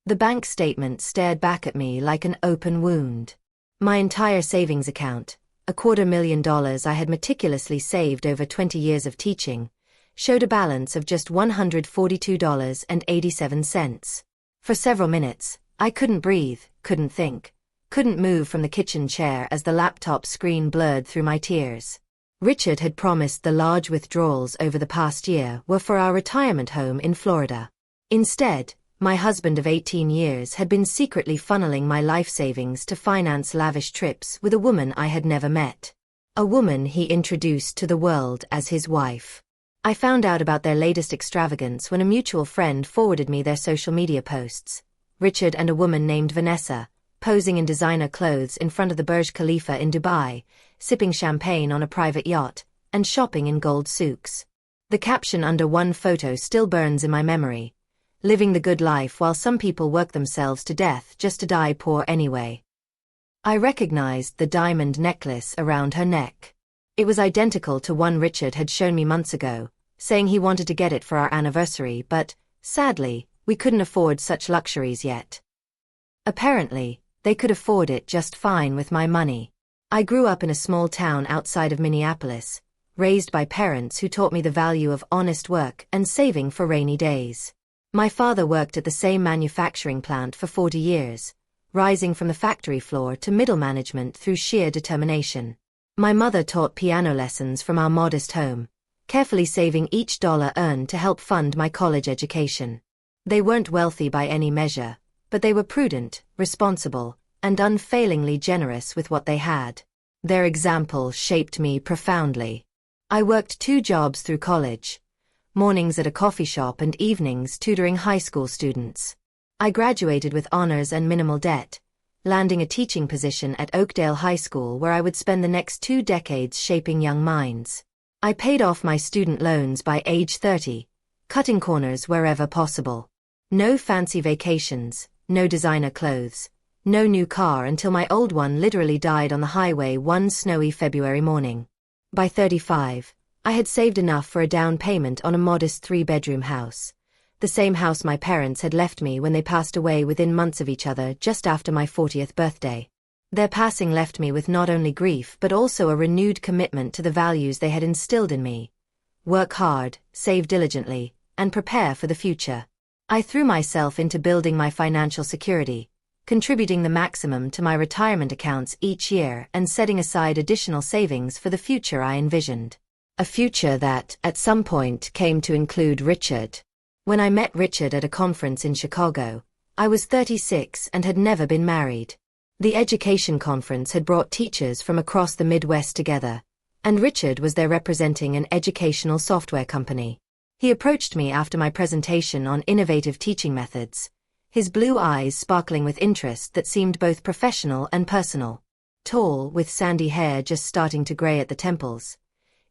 The bank statement stared back at me like an open wound. My entire savings account, $250,000 I had meticulously saved over 20 years of teaching, showed a balance of just $142.87. For several minutes, I couldn't breathe, couldn't think, couldn't move from the kitchen chair as the laptop screen blurred through my tears. Richard had promised the large withdrawals over the past year were for our retirement home in Florida. Instead, my husband of 18 years had been secretly funneling my life savings to finance lavish trips with a woman I had never met. A woman he introduced to the world as his wife. I found out about their latest extravagance when a mutual friend forwarded me their social media posts. Richard and a woman named Vanessa, posing in designer clothes in front of the Burj Khalifa in Dubai, sipping champagne on a private yacht, and shopping in gold souks. The caption under one photo still burns in my memory. Living the good life while some people work themselves to death just to die poor anyway. I recognized the diamond necklace around her neck. It was identical to one Richard had shown me months ago, saying he wanted to get it for our anniversary, but, sadly, we couldn't afford such luxuries yet. Apparently, they could afford it just fine with my money. I grew up in a small town outside of Minneapolis, raised by parents who taught me the value of honest work and saving for rainy days. My father worked at the same manufacturing plant for 40 years, rising from the factory floor to middle management through sheer determination. My mother taught piano lessons from our modest home, carefully saving each dollar earned to help fund my college education. They weren't wealthy by any measure, but they were prudent, responsible, and unfailingly generous with what they had. Their example shaped me profoundly. I worked 2 jobs through college. Mornings at a coffee shop and evenings tutoring high school students. I graduated with honors and minimal debt, landing a teaching position at Oakdale High School where I would spend the next 2 decades shaping young minds. I paid off my student loans by age 30, cutting corners wherever possible. No fancy vacations, no designer clothes, no new car until my old one literally died on the highway one snowy February morning. By 35, I had saved enough for a down payment on a modest 3-bedroom house, the same house my parents had left me when they passed away within months of each other just after my 40th birthday. Their passing left me with not only grief but also a renewed commitment to the values they had instilled in me. Work hard, save diligently, and prepare for the future. I threw myself into building my financial security, contributing the maximum to my retirement accounts each year and setting aside additional savings for the future I envisioned. A future that, at some point, came to include Richard. When I met Richard at a conference in Chicago, I was 36 and had never been married. The education conference had brought teachers from across the Midwest together, and Richard was there representing an educational software company. He approached me after my presentation on innovative teaching methods, his blue eyes sparkling with interest that seemed both professional and personal. Tall, with sandy hair just starting to gray at the temples,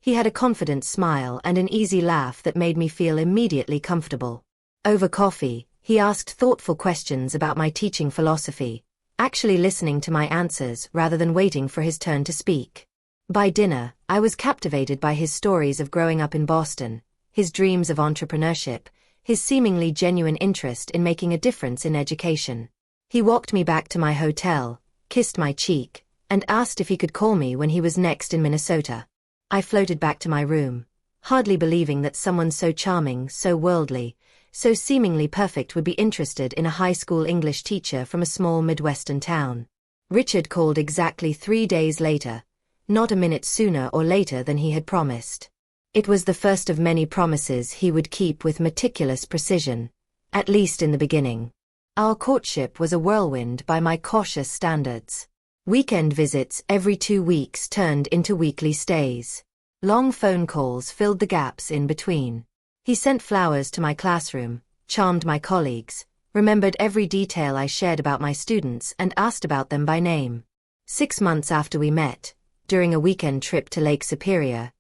he had a confident smile and an easy laugh that made me feel immediately comfortable. Over coffee, he asked thoughtful questions about my teaching philosophy, actually listening to my answers rather than waiting for his turn to speak. By dinner, I was captivated by his stories of growing up in Boston, his dreams of entrepreneurship, his seemingly genuine interest in making a difference in education. He walked me back to my hotel, kissed my cheek, and asked if he could call me when he was next in Minnesota. I floated back to my room, hardly believing that someone so charming, so worldly, so seemingly perfect would be interested in a high school English teacher from a small Midwestern town. Richard called exactly 3 days later, not a minute sooner or later than he had promised. It was the first of many promises he would keep with meticulous precision, at least in the beginning. Our courtship was a whirlwind by my cautious standards. Weekend visits every 2 weeks turned into weekly stays. Long phone calls filled the gaps in between. He sent flowers to my classroom, charmed my colleagues, remembered every detail I shared about my students and asked about them by name. 6 months after we met, during a weekend trip to Lake Superior,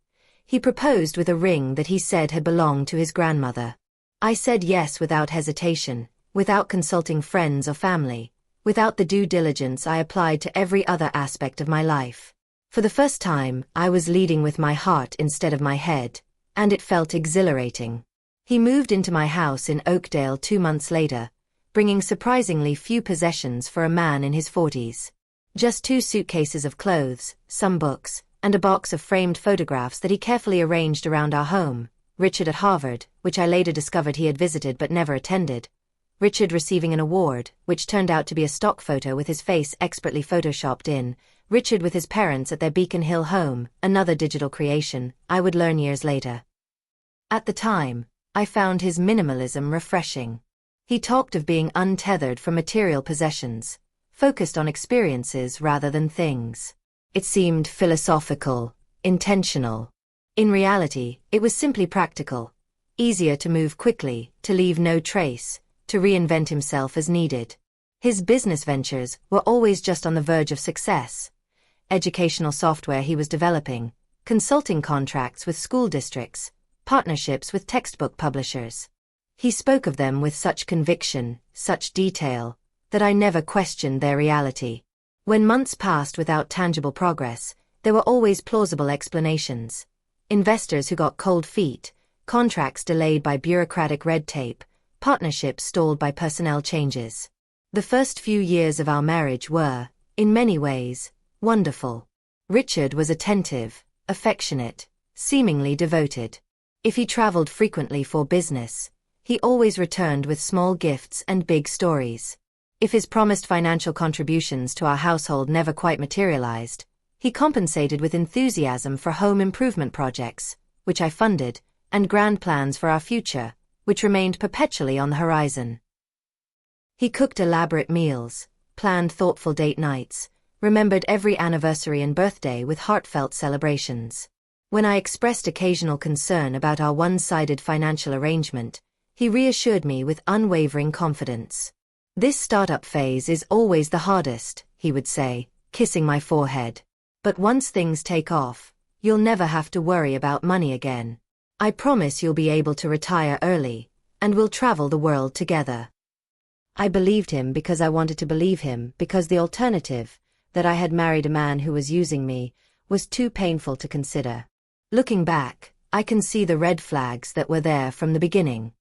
he proposed with a ring that he said had belonged to his grandmother. I said yes without hesitation, without consulting friends or family, without the due diligence I applied to every other aspect of my life. For the first time, I was leading with my heart instead of my head, and it felt exhilarating. He moved into my house in Oakdale 2 months later, bringing surprisingly few possessions for a man in his 40s. Just 2 suitcases of clothes, some books, and a box of framed photographs that he carefully arranged around our home. Richard at Harvard, which I later discovered he had visited but never attended. Richard receiving an award, which turned out to be a stock photo with his face expertly photoshopped in. Richard with his parents at their Beacon Hill home, another digital creation, I would learn years later. At the time, I found his minimalism refreshing. He talked of being untethered from material possessions, focused on experiences rather than things. It seemed philosophical, intentional. In reality, it was simply practical. Easier to move quickly, to leave no trace, to reinvent himself as needed. His business ventures were always just on the verge of success. Educational software he was developing, consulting contracts with school districts, partnerships with textbook publishers. He spoke of them with such conviction, such detail, that I never questioned their reality. When months passed without tangible progress, there were always plausible explanations. Investors who got cold feet, contracts delayed by bureaucratic red tape, partnerships stalled by personnel changes. The first few years of our marriage were, in many ways, wonderful. Richard was attentive, affectionate, seemingly devoted. If he traveled frequently for business, he always returned with small gifts and big stories. If his promised financial contributions to our household never quite materialized, he compensated with enthusiasm for home improvement projects, which I funded, and grand plans for our future, which remained perpetually on the horizon. He cooked elaborate meals, planned thoughtful date nights, remembered every anniversary and birthday with heartfelt celebrations. When I expressed occasional concern about our one-sided financial arrangement, he reassured me with unwavering confidence. "This startup phase is always the hardest," he would say, kissing my forehead. "But once things take off, you'll never have to worry about money again. I promise you'll be able to retire early, and we'll travel the world together." I believed him because I wanted to believe him, because the alternative, that I had married a man who was using me, was too painful to consider. Looking back, I can see the red flags that were there from the beginning.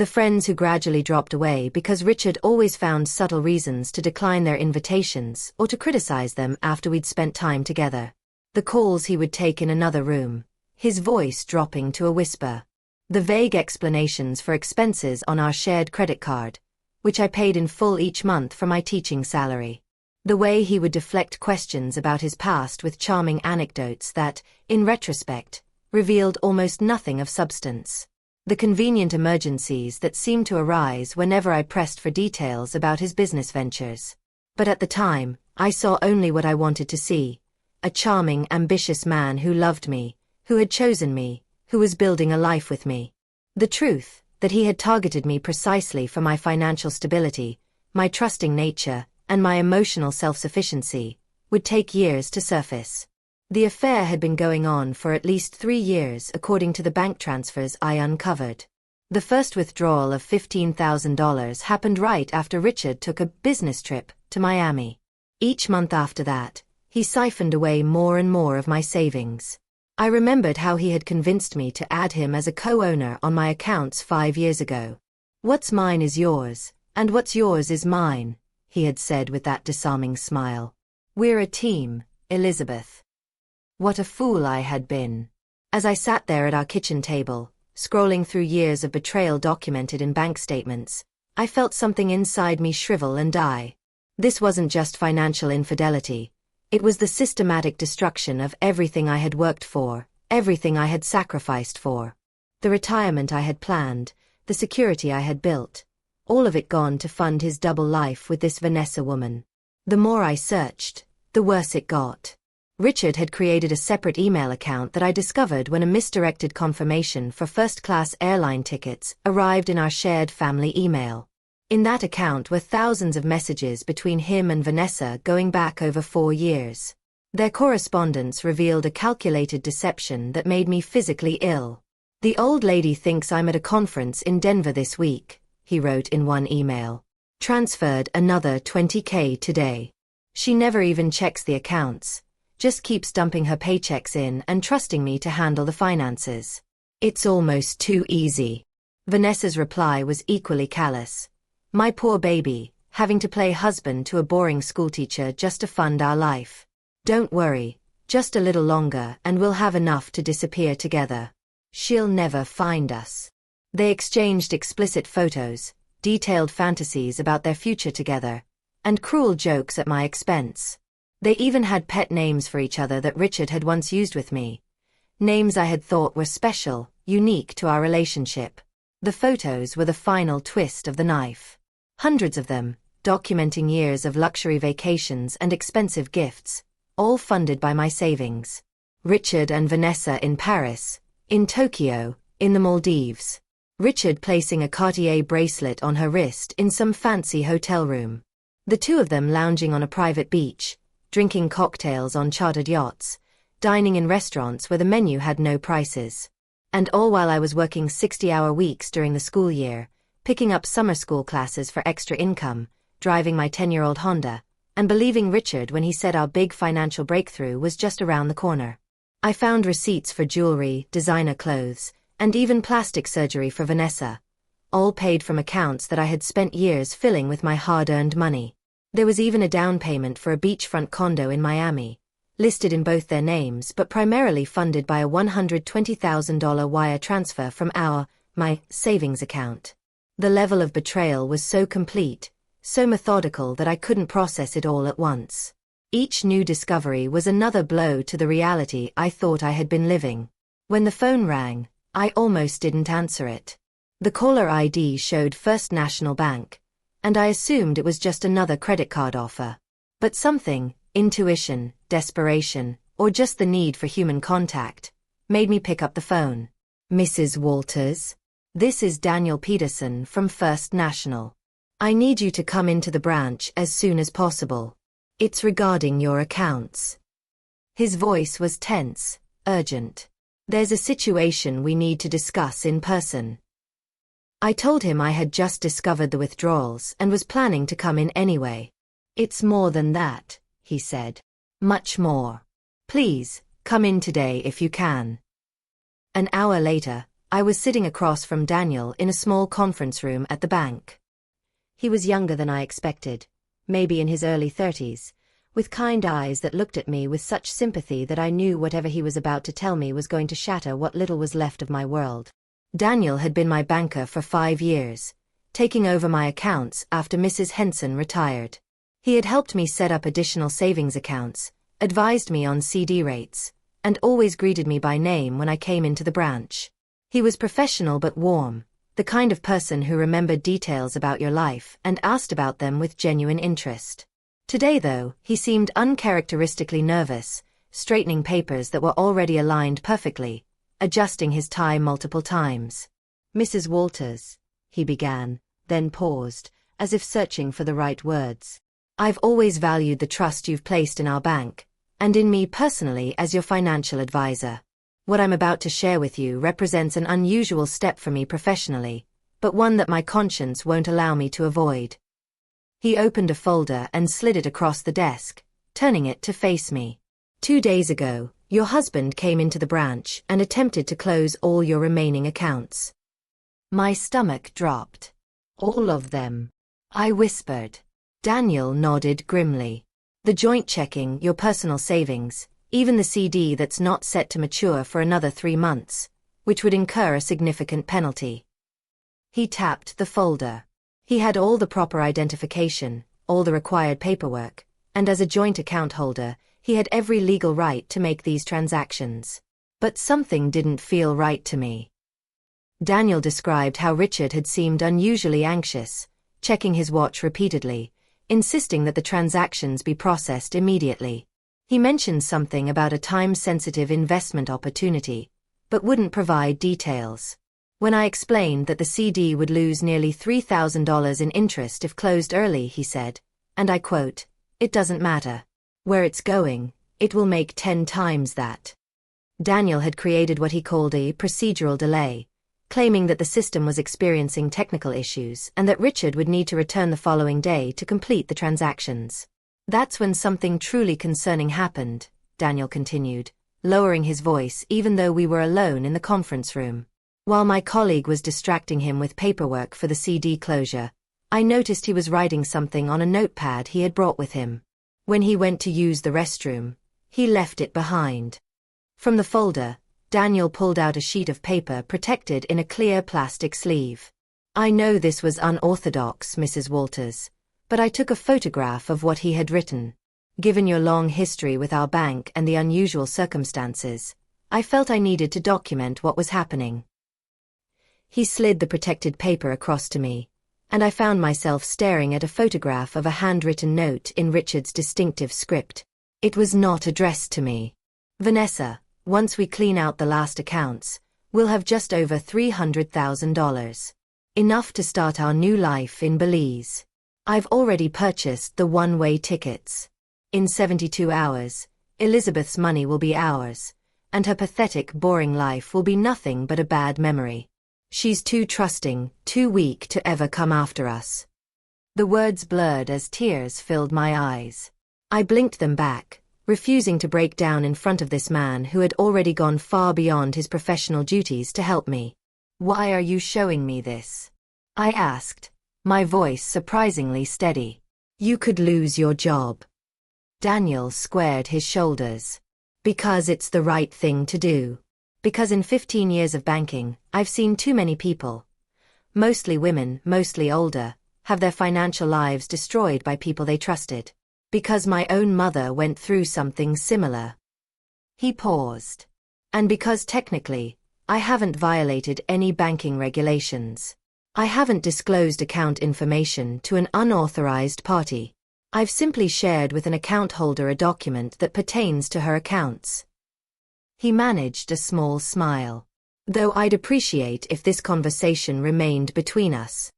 The friends who gradually dropped away because Richard always found subtle reasons to decline their invitations or to criticize them after we'd spent time together. The calls he would take in another room, his voice dropping to a whisper. The vague explanations for expenses on our shared credit card, which I paid in full each month from my teaching salary. The way he would deflect questions about his past with charming anecdotes that, in retrospect, revealed almost nothing of substance. The convenient emergencies that seemed to arise whenever I pressed for details about his business ventures. But at the time, I saw only what I wanted to see. A charming, ambitious man who loved me, who had chosen me, who was building a life with me. The truth, that he had targeted me precisely for my financial stability, my trusting nature, and my emotional self-sufficiency, would take years to surface. The affair had been going on for at least 3 years according to the bank transfers I uncovered. The first withdrawal of $15,000 happened right after Richard took a business trip to Miami. Each month after that, he siphoned away more and more of my savings. I remembered how he had convinced me to add him as a co-owner on my accounts 5 years ago. "What's mine is yours, and what's yours is mine," he had said with that disarming smile. "We're a team, Elizabeth." What a fool I had been. As I sat there at our kitchen table, scrolling through years of betrayal documented in bank statements, I felt something inside me shrivel and die. This wasn't just financial infidelity. It was the systematic destruction of everything I had worked for, everything I had sacrificed for. The retirement I had planned, the security I had built, all of it gone to fund his double life with this Vanessa woman. The more I searched, the worse it got. Richard had created a separate email account that I discovered when a misdirected confirmation for first-class airline tickets arrived in our shared family email. In that account were thousands of messages between him and Vanessa going back over 4 years. Their correspondence revealed a calculated deception that made me physically ill. "The old lady thinks I'm at a conference in Denver this week," he wrote in one email. "Transferred another $20K today. She never even checks the accounts, just keeps dumping her paychecks in and trusting me to handle the finances. It's almost too easy." Vanessa's reply was equally callous. My poor baby, having to play husband to a boring schoolteacher just to fund our life. Don't worry, just a little longer and we'll have enough to disappear together. She'll never find us. They exchanged explicit photos, detailed fantasies about their future together, and cruel jokes at my expense. They even had pet names for each other that Richard had once used with me. Names I had thought were special, unique to our relationship. The photos were the final twist of the knife. Hundreds of them, documenting years of luxury vacations and expensive gifts, all funded by my savings. Richard and Vanessa in Paris, in Tokyo, in the Maldives. Richard placing a Cartier bracelet on her wrist in some fancy hotel room. The two of them lounging on a private beach, drinking cocktails on chartered yachts, dining in restaurants where the menu had no prices. And all while I was working 60-hour weeks during the school year, picking up summer school classes for extra income, driving my 10-year-old Honda, and believing Richard when he said our big financial breakthrough was just around the corner. I found receipts for jewelry, designer clothes, and even plastic surgery for Vanessa, all paid from accounts that I had spent years filling with my hard-earned money. There was even a down payment for a beachfront condo in Miami, listed in both their names but primarily funded by a $120,000 wire transfer from my savings account. The level of betrayal was so complete, so methodical that I couldn't process it all at once. Each new discovery was another blow to the reality I thought I had been living. When the phone rang, I almost didn't answer it. The caller ID showed First National Bank, and I assumed it was just another credit card offer. But something, intuition, desperation, or just the need for human contact, made me pick up the phone. Mrs. Walters? This is Daniel Peterson from First National. I need you to come into the branch as soon as possible. It's regarding your accounts. His voice was tense, urgent. There's a situation we need to discuss in person. I told him I had just discovered the withdrawals and was planning to come in anyway. It's more than that, he said. Much more. Please, come in today if you can. An hour later, I was sitting across from Daniel in a small conference room at the bank. He was younger than I expected, maybe in his early 30s, with kind eyes that looked at me with such sympathy that I knew whatever he was about to tell me was going to shatter what little was left of my world. Daniel had been my banker for 5 years, taking over my accounts after Mrs. Henson retired. He had helped me set up additional savings accounts, advised me on CD rates, and always greeted me by name when I came into the branch. He was professional but warm, the kind of person who remembered details about your life and asked about them with genuine interest. Today, though, he seemed uncharacteristically nervous, straightening papers that were already aligned perfectly, adjusting his tie multiple times. Mrs. Walters, he began, then paused, as if searching for the right words. I've always valued the trust you've placed in our bank, and in me personally as your financial advisor. What I'm about to share with you represents an unusual step for me professionally, but one that my conscience won't allow me to avoid. He opened a folder and slid it across the desk, turning it to face me. 2 days ago, your husband came into the branch and attempted to close all your remaining accounts. My stomach dropped. All of them. I whispered. Daniel nodded grimly. The joint checking, your personal savings, even the CD that's not set to mature for another 3 months, which would incur a significant penalty. He tapped the folder. He had all the proper identification, all the required paperwork, and as a joint account holder, he had every legal right to make these transactions. But something didn't feel right to me. Daniel described how Richard had seemed unusually anxious, checking his watch repeatedly, insisting that the transactions be processed immediately. He mentioned something about a time-sensitive investment opportunity, but wouldn't provide details. When I explained that the CD would lose nearly $3,000 in interest if closed early, he said, and I quote, "It doesn't matter. Where it's going, it will make 10 times that." Daniel had created what he called a procedural delay, claiming that the system was experiencing technical issues and that Richard would need to return the following day to complete the transactions. That's when something truly concerning happened, Daniel continued, lowering his voice even though we were alone in the conference room. While my colleague was distracting him with paperwork for the CD closure, I noticed he was writing something on a notepad he had brought with him. When he went to use the restroom, he left it behind. From the folder, Daniel pulled out a sheet of paper protected in a clear plastic sleeve. I know this was unorthodox, Mrs. Walters, but I took a photograph of what he had written. Given your long history with our bank and the unusual circumstances, I felt I needed to document what was happening. He slid the protected paper across to me, and I found myself staring at a photograph of a handwritten note in Richard's distinctive script. It was not addressed to me. Vanessa, once we clean out the last accounts, we'll have just over $300,000. Enough to start our new life in Belize. I've already purchased the one-way tickets. In 72 hours, Elizabeth's money will be ours, and her pathetic, boring life will be nothing but a bad memory. She's too trusting, too weak to ever come after us. The words blurred as tears filled my eyes. I blinked them back, refusing to break down in front of this man who had already gone far beyond his professional duties to help me. Why are you showing me this? I asked, my voice surprisingly steady. You could lose your job. Daniel squared his shoulders. Because it's the right thing to do. Because in 15 years of banking, I've seen too many people, mostly women, mostly older, have their financial lives destroyed by people they trusted. Because my own mother went through something similar. He paused. And because technically, I haven't violated any banking regulations. I haven't disclosed account information to an unauthorized party. I've simply shared with an account holder a document that pertains to her accounts. He managed a small smile. Though I'd appreciate if this conversation remained between us.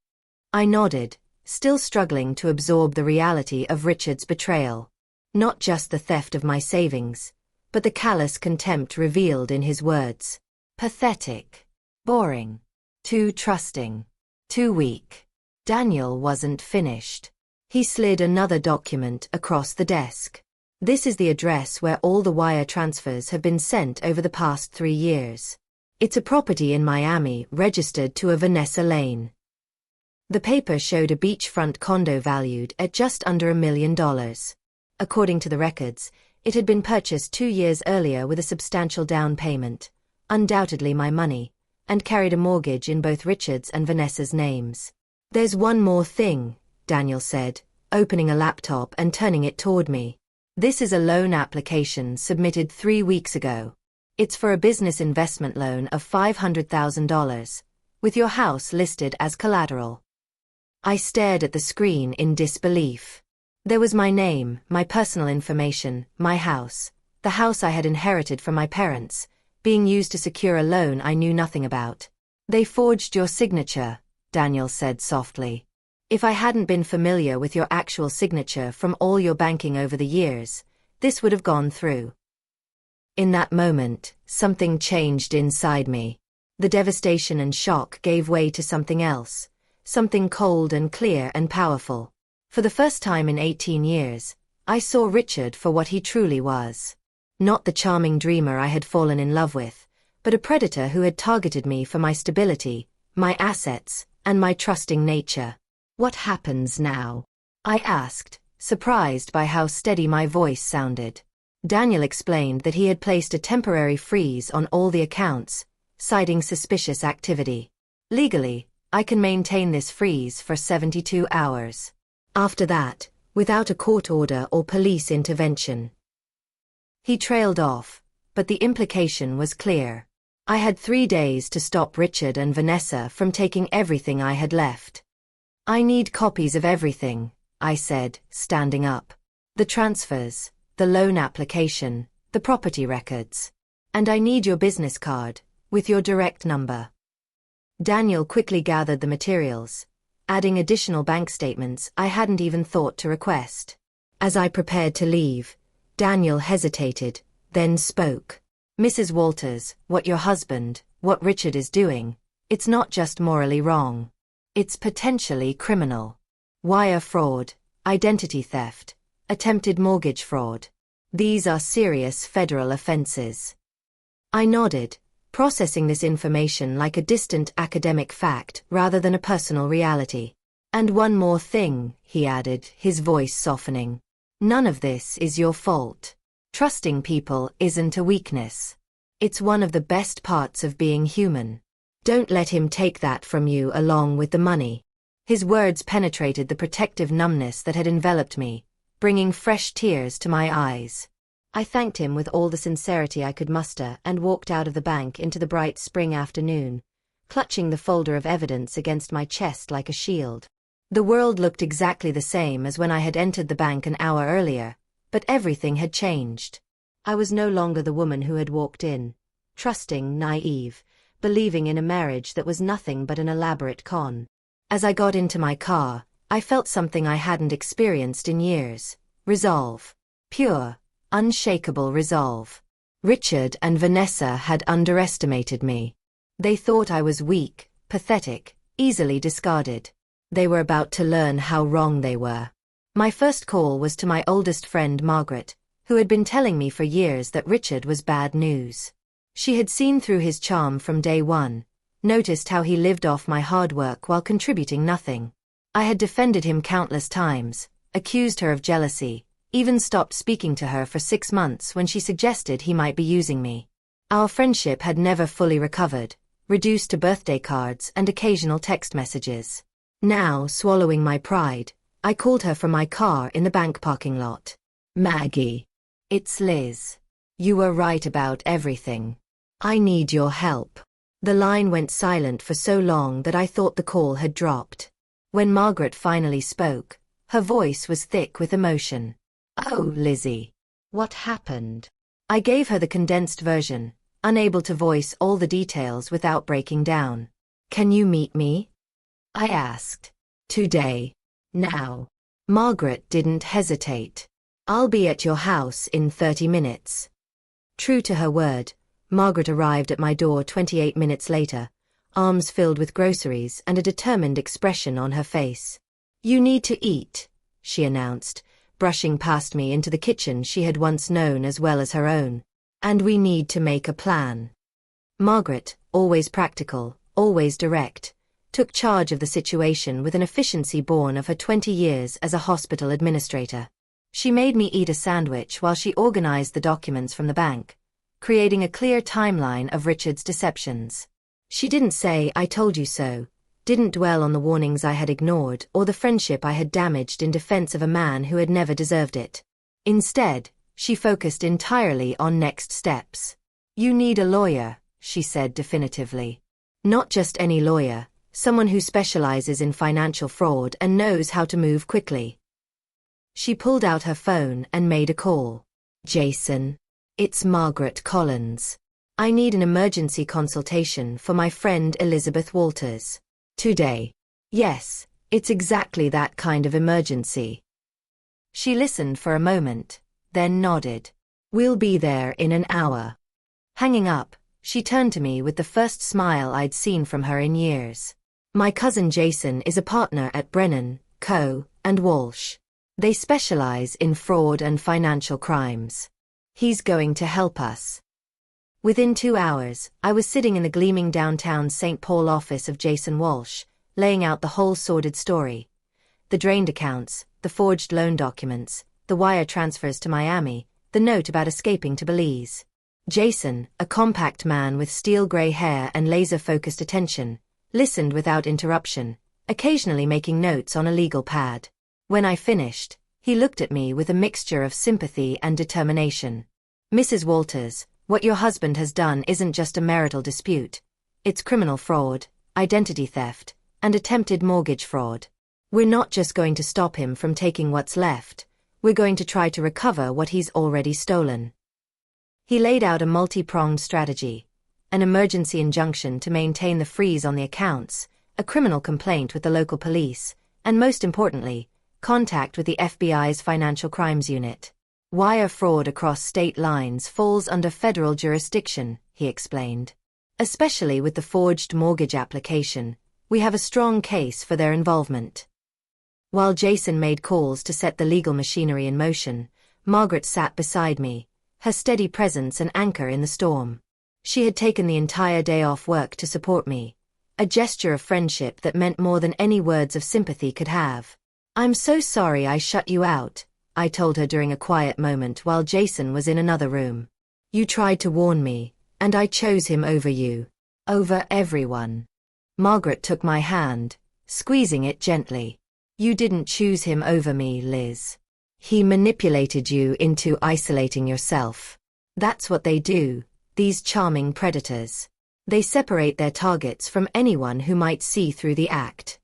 I nodded, still struggling to absorb the reality of Richard's betrayal. Not just the theft of my savings, but the callous contempt revealed in his words. Pathetic. Boring. Too trusting. Too weak. Daniel wasn't finished. He slid another document across the desk. This is the address where all the wire transfers have been sent over the past 3 years. It's a property in Miami registered to a Vanessa Lane. The paper showed a beachfront condo valued at just under $1 million. According to the records, it had been purchased 2 years earlier with a substantial down payment, undoubtedly my money, and carried a mortgage in both Richard's and Vanessa's names. There's one more thing, Daniel said, opening a laptop and turning it toward me. This is a loan application submitted 3 weeks ago. It's for a business investment loan of $500,000, with your house listed as collateral. I stared at the screen in disbelief. There was my name, my personal information, my house, the house I had inherited from my parents, being used to secure a loan I knew nothing about. They forged your signature, Daniel said softly. If I hadn't been familiar with your actual signature from all your banking over the years, this would have gone through. In that moment, something changed inside me. The devastation and shock gave way to something else, something cold and clear and powerful. For the first time in 18 years, I saw Richard for what he truly was. Not the charming dreamer I had fallen in love with, but a predator who had targeted me for my stability, my assets, and my trusting nature. What happens now? I asked, surprised by how steady my voice sounded. Daniel explained that he had placed a temporary freeze on all the accounts, citing suspicious activity. Legally, I can maintain this freeze for 72 hours. After that, without a court order or police intervention. He trailed off, but the implication was clear. I had 3 days to stop Richard and Vanessa from taking everything I had left. I need copies of everything, I said, standing up. The transfers, the loan application, the property records. And I need your business card, with your direct number. Daniel quickly gathered the materials, adding additional bank statements I hadn't even thought to request. As I prepared to leave, Daniel hesitated, then spoke. Mrs. Walters, what your husband, what Richard is doing, it's not just morally wrong. It's potentially criminal. Wire fraud, identity theft, attempted mortgage fraud. These are serious federal offenses. I nodded, processing this information like a distant academic fact rather than a personal reality. And one more thing, he added, his voice softening. None of this is your fault. Trusting people isn't a weakness. It's one of the best parts of being human. Don't let him take that from you along with the money. His words penetrated the protective numbness that had enveloped me, bringing fresh tears to my eyes. I thanked him with all the sincerity I could muster and walked out of the bank into the bright spring afternoon, clutching the folder of evidence against my chest like a shield. The world looked exactly the same as when I had entered the bank an hour earlier, but everything had changed. I was no longer the woman who had walked in, trusting, naive, believing in a marriage that was nothing but an elaborate con. As I got into my car, I felt something I hadn't experienced in years. Resolve. Pure, unshakable resolve. Richard and Vanessa had underestimated me. They thought I was weak, pathetic, easily discarded. They were about to learn how wrong they were. My first call was to my oldest friend Margaret, who had been telling me for years that Richard was bad news. She had seen through his charm from day one, noticed how he lived off my hard work while contributing nothing. I had defended him countless times, accused her of jealousy, even stopped speaking to her for 6 months when she suggested he might be using me. Our friendship had never fully recovered, reduced to birthday cards and occasional text messages. Now, swallowing my pride, I called her from my car in the bank parking lot. Maggie. It's Liz. You were right about everything. I need your help. The line went silent for so long that I thought the call had dropped. When Margaret finally spoke, her voice was thick with emotion. Oh, Lizzie. What happened? I gave her the condensed version, unable to voice all the details without breaking down. Can you meet me? I asked. Today. Now. Margaret didn't hesitate. I'll be at your house in 30 minutes. True to her word, Margaret arrived at my door 28 minutes later, arms filled with groceries and a determined expression on her face. You need to eat, she announced, brushing past me into the kitchen she had once known as well as her own. And we need to make a plan. Margaret, always practical, always direct, took charge of the situation with an efficiency born of her 20 years as a hospital administrator. She made me eat a sandwich while she organized the documents from the bank, creating a clear timeline of Richard's deceptions. She didn't say, "I told you so," didn't dwell on the warnings I had ignored or the friendship I had damaged in defense of a man who had never deserved it. Instead, she focused entirely on next steps. You need a lawyer, she said definitively. Not just any lawyer, someone who specializes in financial fraud and knows how to move quickly. She pulled out her phone and made a call. Jason. It's Margaret Collins. I need an emergency consultation for my friend Elizabeth Walters. Today. Yes, it's exactly that kind of emergency. She listened for a moment, then nodded. We'll be there in an hour. Hanging up, she turned to me with the first smile I'd seen from her in years. My cousin Jason is a partner at Brennan, Co. and Walsh. They specialize in fraud and financial crimes. He's going to help us. Within 2 hours, I was sitting in the gleaming downtown St. Paul office of Jason Walsh, laying out the whole sordid story. The drained accounts, the forged loan documents, the wire transfers to Miami, the note about escaping to Belize. Jason, a compact man with steel-gray hair and laser-focused attention, listened without interruption, occasionally making notes on a legal pad. When I finished, he looked at me with a mixture of sympathy and determination. Mrs. Walters, what your husband has done isn't just a marital dispute. It's criminal fraud, identity theft, and attempted mortgage fraud. We're not just going to stop him from taking what's left, we're going to try to recover what he's already stolen. He laid out a multi-pronged strategy: an emergency injunction to maintain the freeze on the accounts, a criminal complaint with the local police, and most importantly, contact with the FBI's Financial Crimes Unit. Wire fraud across state lines falls under federal jurisdiction, he explained. Especially with the forged mortgage application, we have a strong case for their involvement. While Jason made calls to set the legal machinery in motion, Margaret sat beside me, her steady presence an anchor in the storm. She had taken the entire day off work to support me, a gesture of friendship that meant more than any words of sympathy could have. "I'm so sorry I shut you out," I told her during a quiet moment while Jason was in another room. "You tried to warn me, and I chose him over you. Over everyone." Margaret took my hand, squeezing it gently. "You didn't choose him over me, Liz. He manipulated you into isolating yourself. That's what they do, these charming predators. They separate their targets from anyone who might see through the act."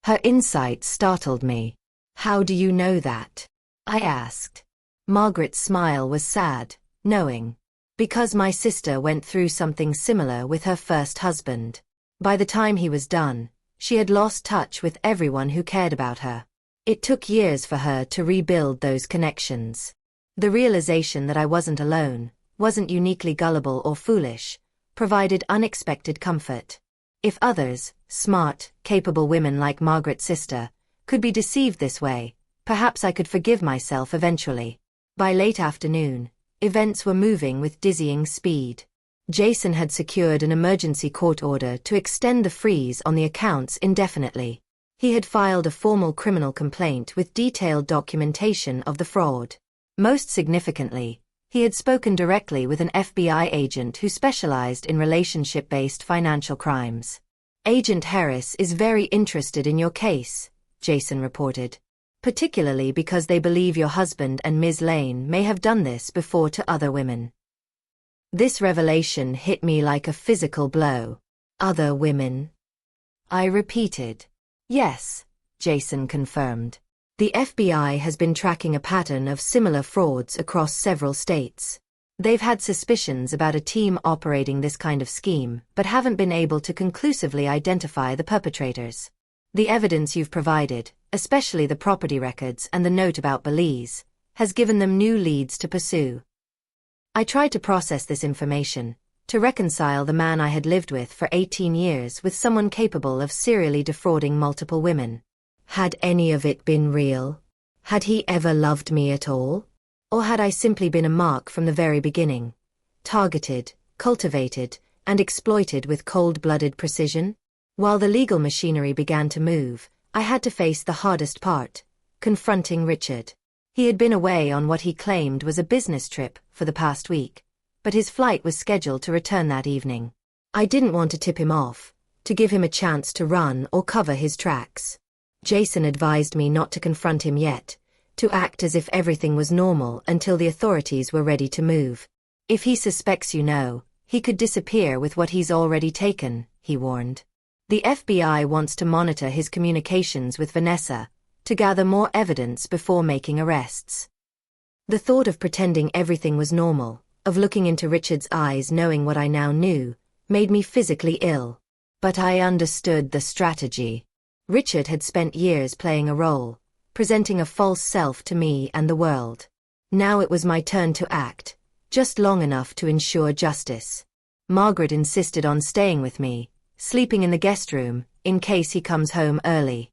Her insight startled me. "How do you know that?" I asked. Margaret's smile was sad, knowing. "Because my sister went through something similar with her first husband. By the time he was done, she had lost touch with everyone who cared about her. It took years for her to rebuild those connections. The realization that I wasn't alone, wasn't uniquely gullible or foolish, provided unexpected comfort. If others, smart, capable women like Margaret's sister, could be deceived this way, perhaps I could forgive myself eventually. By late afternoon, events were moving with dizzying speed. Jason had secured an emergency court order to extend the freeze on the accounts indefinitely. He had filed a formal criminal complaint with detailed documentation of the fraud. Most significantly, he had spoken directly with an FBI agent who specialized in relationship-based financial crimes. "Agent Harris is very interested in your case," Jason reported. "Particularly because they believe your husband and Ms. Lane may have done this before to other women." This revelation hit me like a physical blow. "Other women?" I repeated. "Yes," Jason confirmed. "The FBI has been tracking a pattern of similar frauds across several states. They've had suspicions about a team operating this kind of scheme, but haven't been able to conclusively identify the perpetrators. The evidence you've provided, especially the property records and the note about Belize, has given them new leads to pursue." I tried to process this information, to reconcile the man I had lived with for 18 years with someone capable of serially defrauding multiple women. Had any of it been real? Had he ever loved me at all? Or had I simply been a mark from the very beginning? Targeted, cultivated, and exploited with cold-blooded precision? While the legal machinery began to move, I had to face the hardest part, confronting Richard. He had been away on what he claimed was a business trip for the past week, but his flight was scheduled to return that evening. I didn't want to tip him off, to give him a chance to run or cover his tracks. Jason advised me not to confront him yet, to act as if everything was normal until the authorities were ready to move. "If he suspects you know, he could disappear with what he's already taken," he warned. "The FBI wants to monitor his communications with Vanessa, to gather more evidence before making arrests." The thought of pretending everything was normal, of looking into Richard's eyes knowing what I now knew, made me physically ill. But I understood the strategy. Richard had spent years playing a role, presenting a false self to me and the world. Now it was my turn to act, just long enough to ensure justice. Margaret insisted on staying with me, sleeping in the guest room, in case he comes home early.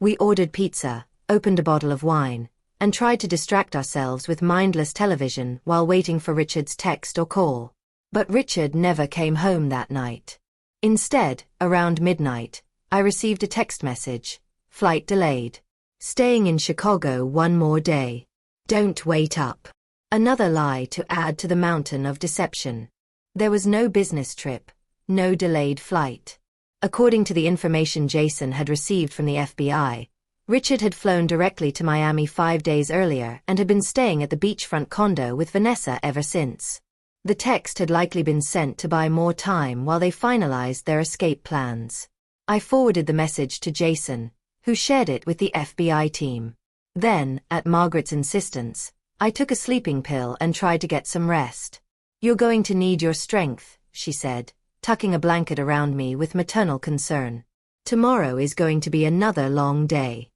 We ordered pizza, opened a bottle of wine, and tried to distract ourselves with mindless television while waiting for Richard's text or call. But Richard never came home that night. Instead, around midnight, I received a text message. "Flight delayed. Staying in Chicago one more day. Don't wait up." Another lie to add to the mountain of deception. There was no business trip, no delayed flight. According to the information Jason had received from the FBI, Richard had flown directly to Miami 5 days earlier and had been staying at the beachfront condo with Vanessa ever since. The text had likely been sent to buy more time while they finalized their escape plans. I forwarded the message to Jason, who shared it with the FBI team. Then, at Margaret's insistence, I took a sleeping pill and tried to get some rest. "You're going to need your strength," she said, tucking a blanket around me with maternal concern. "Tomorrow is going to be another long day."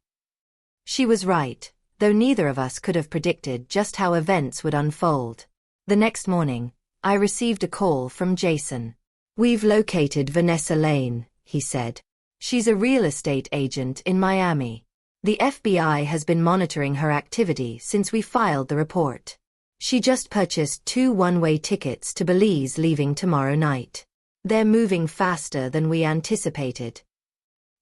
She was right, though neither of us could have predicted just how events would unfold. The next morning, I received a call from Jason. "We've located Vanessa Lane," he said. "She's a real estate agent in Miami. The FBI has been monitoring her activity since we filed the report. She just purchased 2 one-way tickets to Belize leaving tomorrow night. They're moving faster than we anticipated.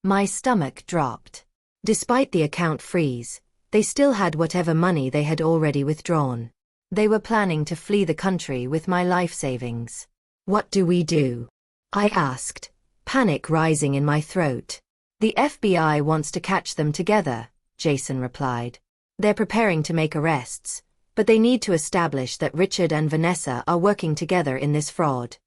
My stomach dropped. Despite the account freeze, they still had whatever money they had already withdrawn. They were planning to flee the country with my life savings. What do we do? I asked, panic rising in my throat. The FBI wants to catch them together, Jason replied. They're preparing to make arrests, but they need to establish that Richard and Vanessa are working together in this fraud.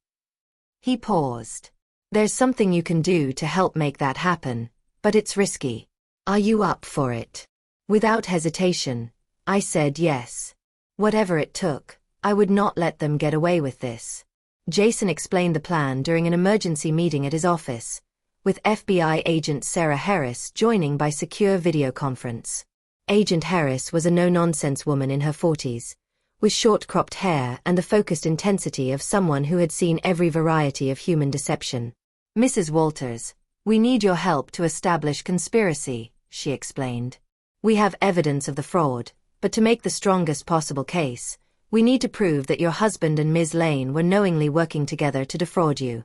He paused. There's something you can do to help make that happen, but it's risky. Are you up for it? Without hesitation, I said yes. Whatever it took, I would not let them get away with this. Jason explained the plan during an emergency meeting at his office, with FBI agent Sarah Harris joining by secure video conference. Agent Harris was a no-nonsense woman in her 40s, with short-cropped hair and the focused intensity of someone who had seen every variety of human deception. Mrs. Walters, we need your help to establish conspiracy, she explained. We have evidence of the fraud, but to make the strongest possible case, we need to prove that your husband and Ms. Lane were knowingly working together to defraud you.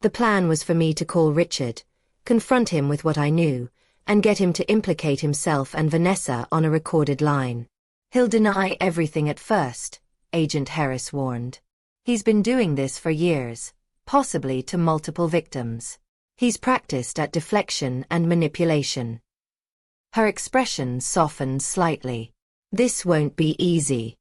The plan was for me to call Richard, confront him with what I knew, and get him to implicate himself and Vanessa on a recorded line. He'll deny everything at first, Agent Harris warned. He's been doing this for years, possibly to multiple victims. He's practiced at deflection and manipulation. Her expression softened slightly. This won't be easy.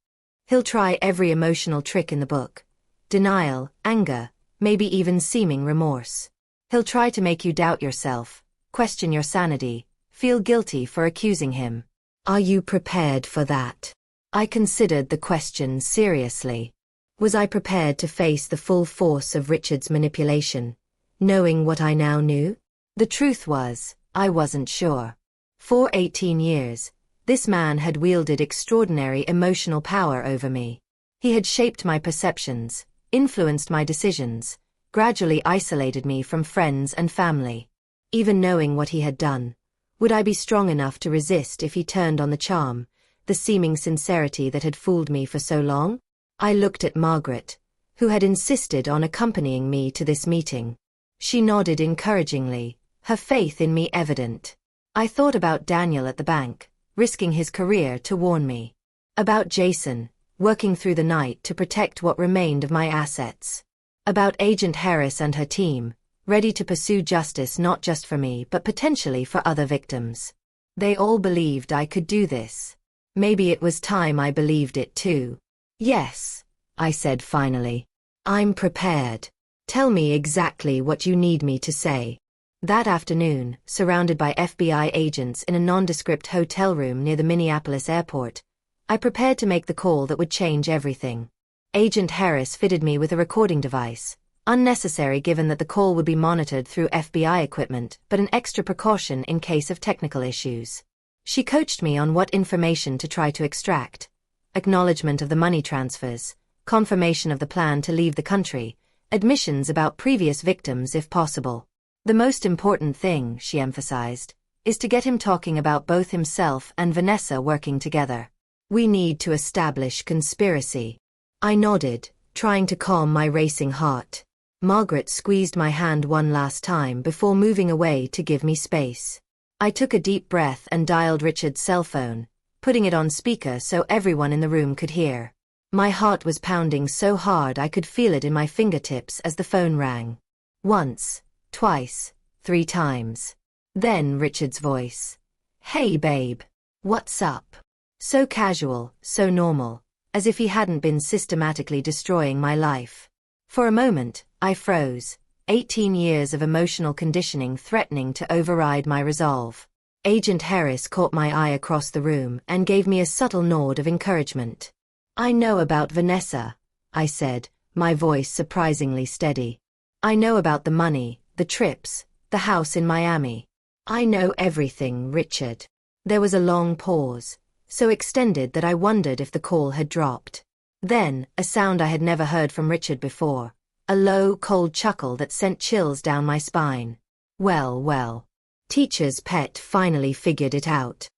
He'll try every emotional trick in the book. Denial, anger, maybe even seeming remorse. He'll try to make you doubt yourself, question your sanity, feel guilty for accusing him. Are you prepared for that? I considered the question seriously. Was I prepared to face the full force of Richard's manipulation, knowing what I now knew? The truth was, I wasn't sure. For 18 years, this man had wielded extraordinary emotional power over me. He had shaped my perceptions, influenced my decisions, gradually isolated me from friends and family. Even knowing what he had done, would I be strong enough to resist if he turned on the charm, the seeming sincerity that had fooled me for so long? I looked at Margaret, who had insisted on accompanying me to this meeting. She nodded encouragingly, her faith in me evident. I thought about Daniel at the bank, risking his career to warn me. About Jason, working through the night to protect what remained of my assets. About Agent Harris and her team, ready to pursue justice not just for me but potentially for other victims. They all believed I could do this. Maybe it was time I believed it too. Yes, I said finally. I'm prepared. Tell me exactly what you need me to say. That afternoon, surrounded by FBI agents in a nondescript hotel room near the Minneapolis airport, I prepared to make the call that would change everything. Agent Harris fitted me with a recording device, unnecessary given that the call would be monitored through FBI equipment, but an extra precaution in case of technical issues. She coached me on what information to try to extract: acknowledgement of the money transfers, confirmation of the plan to leave the country, admissions about previous victims if possible. The most important thing, she emphasized, is to get him talking about both himself and Vanessa working together. We need to establish conspiracy. I nodded, trying to calm my racing heart. Margaret squeezed my hand one last time before moving away to give me space. I took a deep breath and dialed Richard's cell phone, putting it on speaker so everyone in the room could hear. My heart was pounding so hard I could feel it in my fingertips as the phone rang. Once, twice, 3 times. Then Richard's voice. Hey babe. What's up? So casual, so normal, as if he hadn't been systematically destroying my life. For a moment, I froze, 18 years of emotional conditioning threatening to override my resolve. Agent Harris caught my eye across the room and gave me a subtle nod of encouragement. I know about Vanessa, I said, my voice surprisingly steady. I know about the money, the trips, the house in Miami. I know everything, Richard. There was a long pause, so extended that I wondered if the call had dropped. Then, a sound I had never heard from Richard before, a low, cold chuckle that sent chills down my spine. Well. Teacher's pet finally figured it out.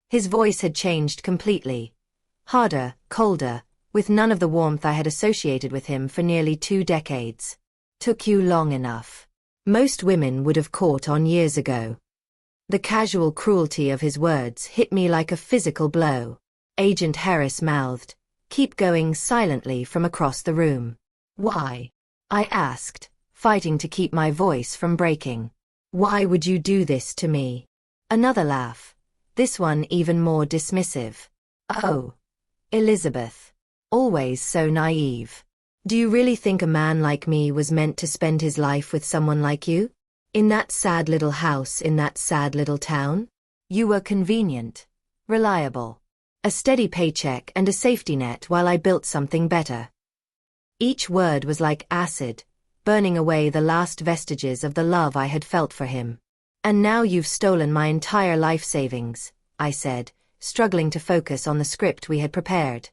His voice had changed completely. Harder, colder, with none of the warmth I had associated with him for nearly 2 decades. Took you long enough. Most women would have caught on years ago. The casual cruelty of his words hit me like a physical blow. Agent Harris mouthed, "Keep going," silently from across the room. "Why?" I asked, fighting to keep my voice from breaking. "Why would you do this to me?" Another laugh, this one even more dismissive. "Oh, Elizabeth. Always so naive. Do you really think a man like me was meant to spend his life with someone like you? In that sad little house in that sad little town? You were convenient, reliable. A steady paycheck and a safety net while I built something better." Each word was like acid, burning away the last vestiges of the love I had felt for him. "And now you've stolen my entire life savings," I said, struggling to focus on the script we had prepared.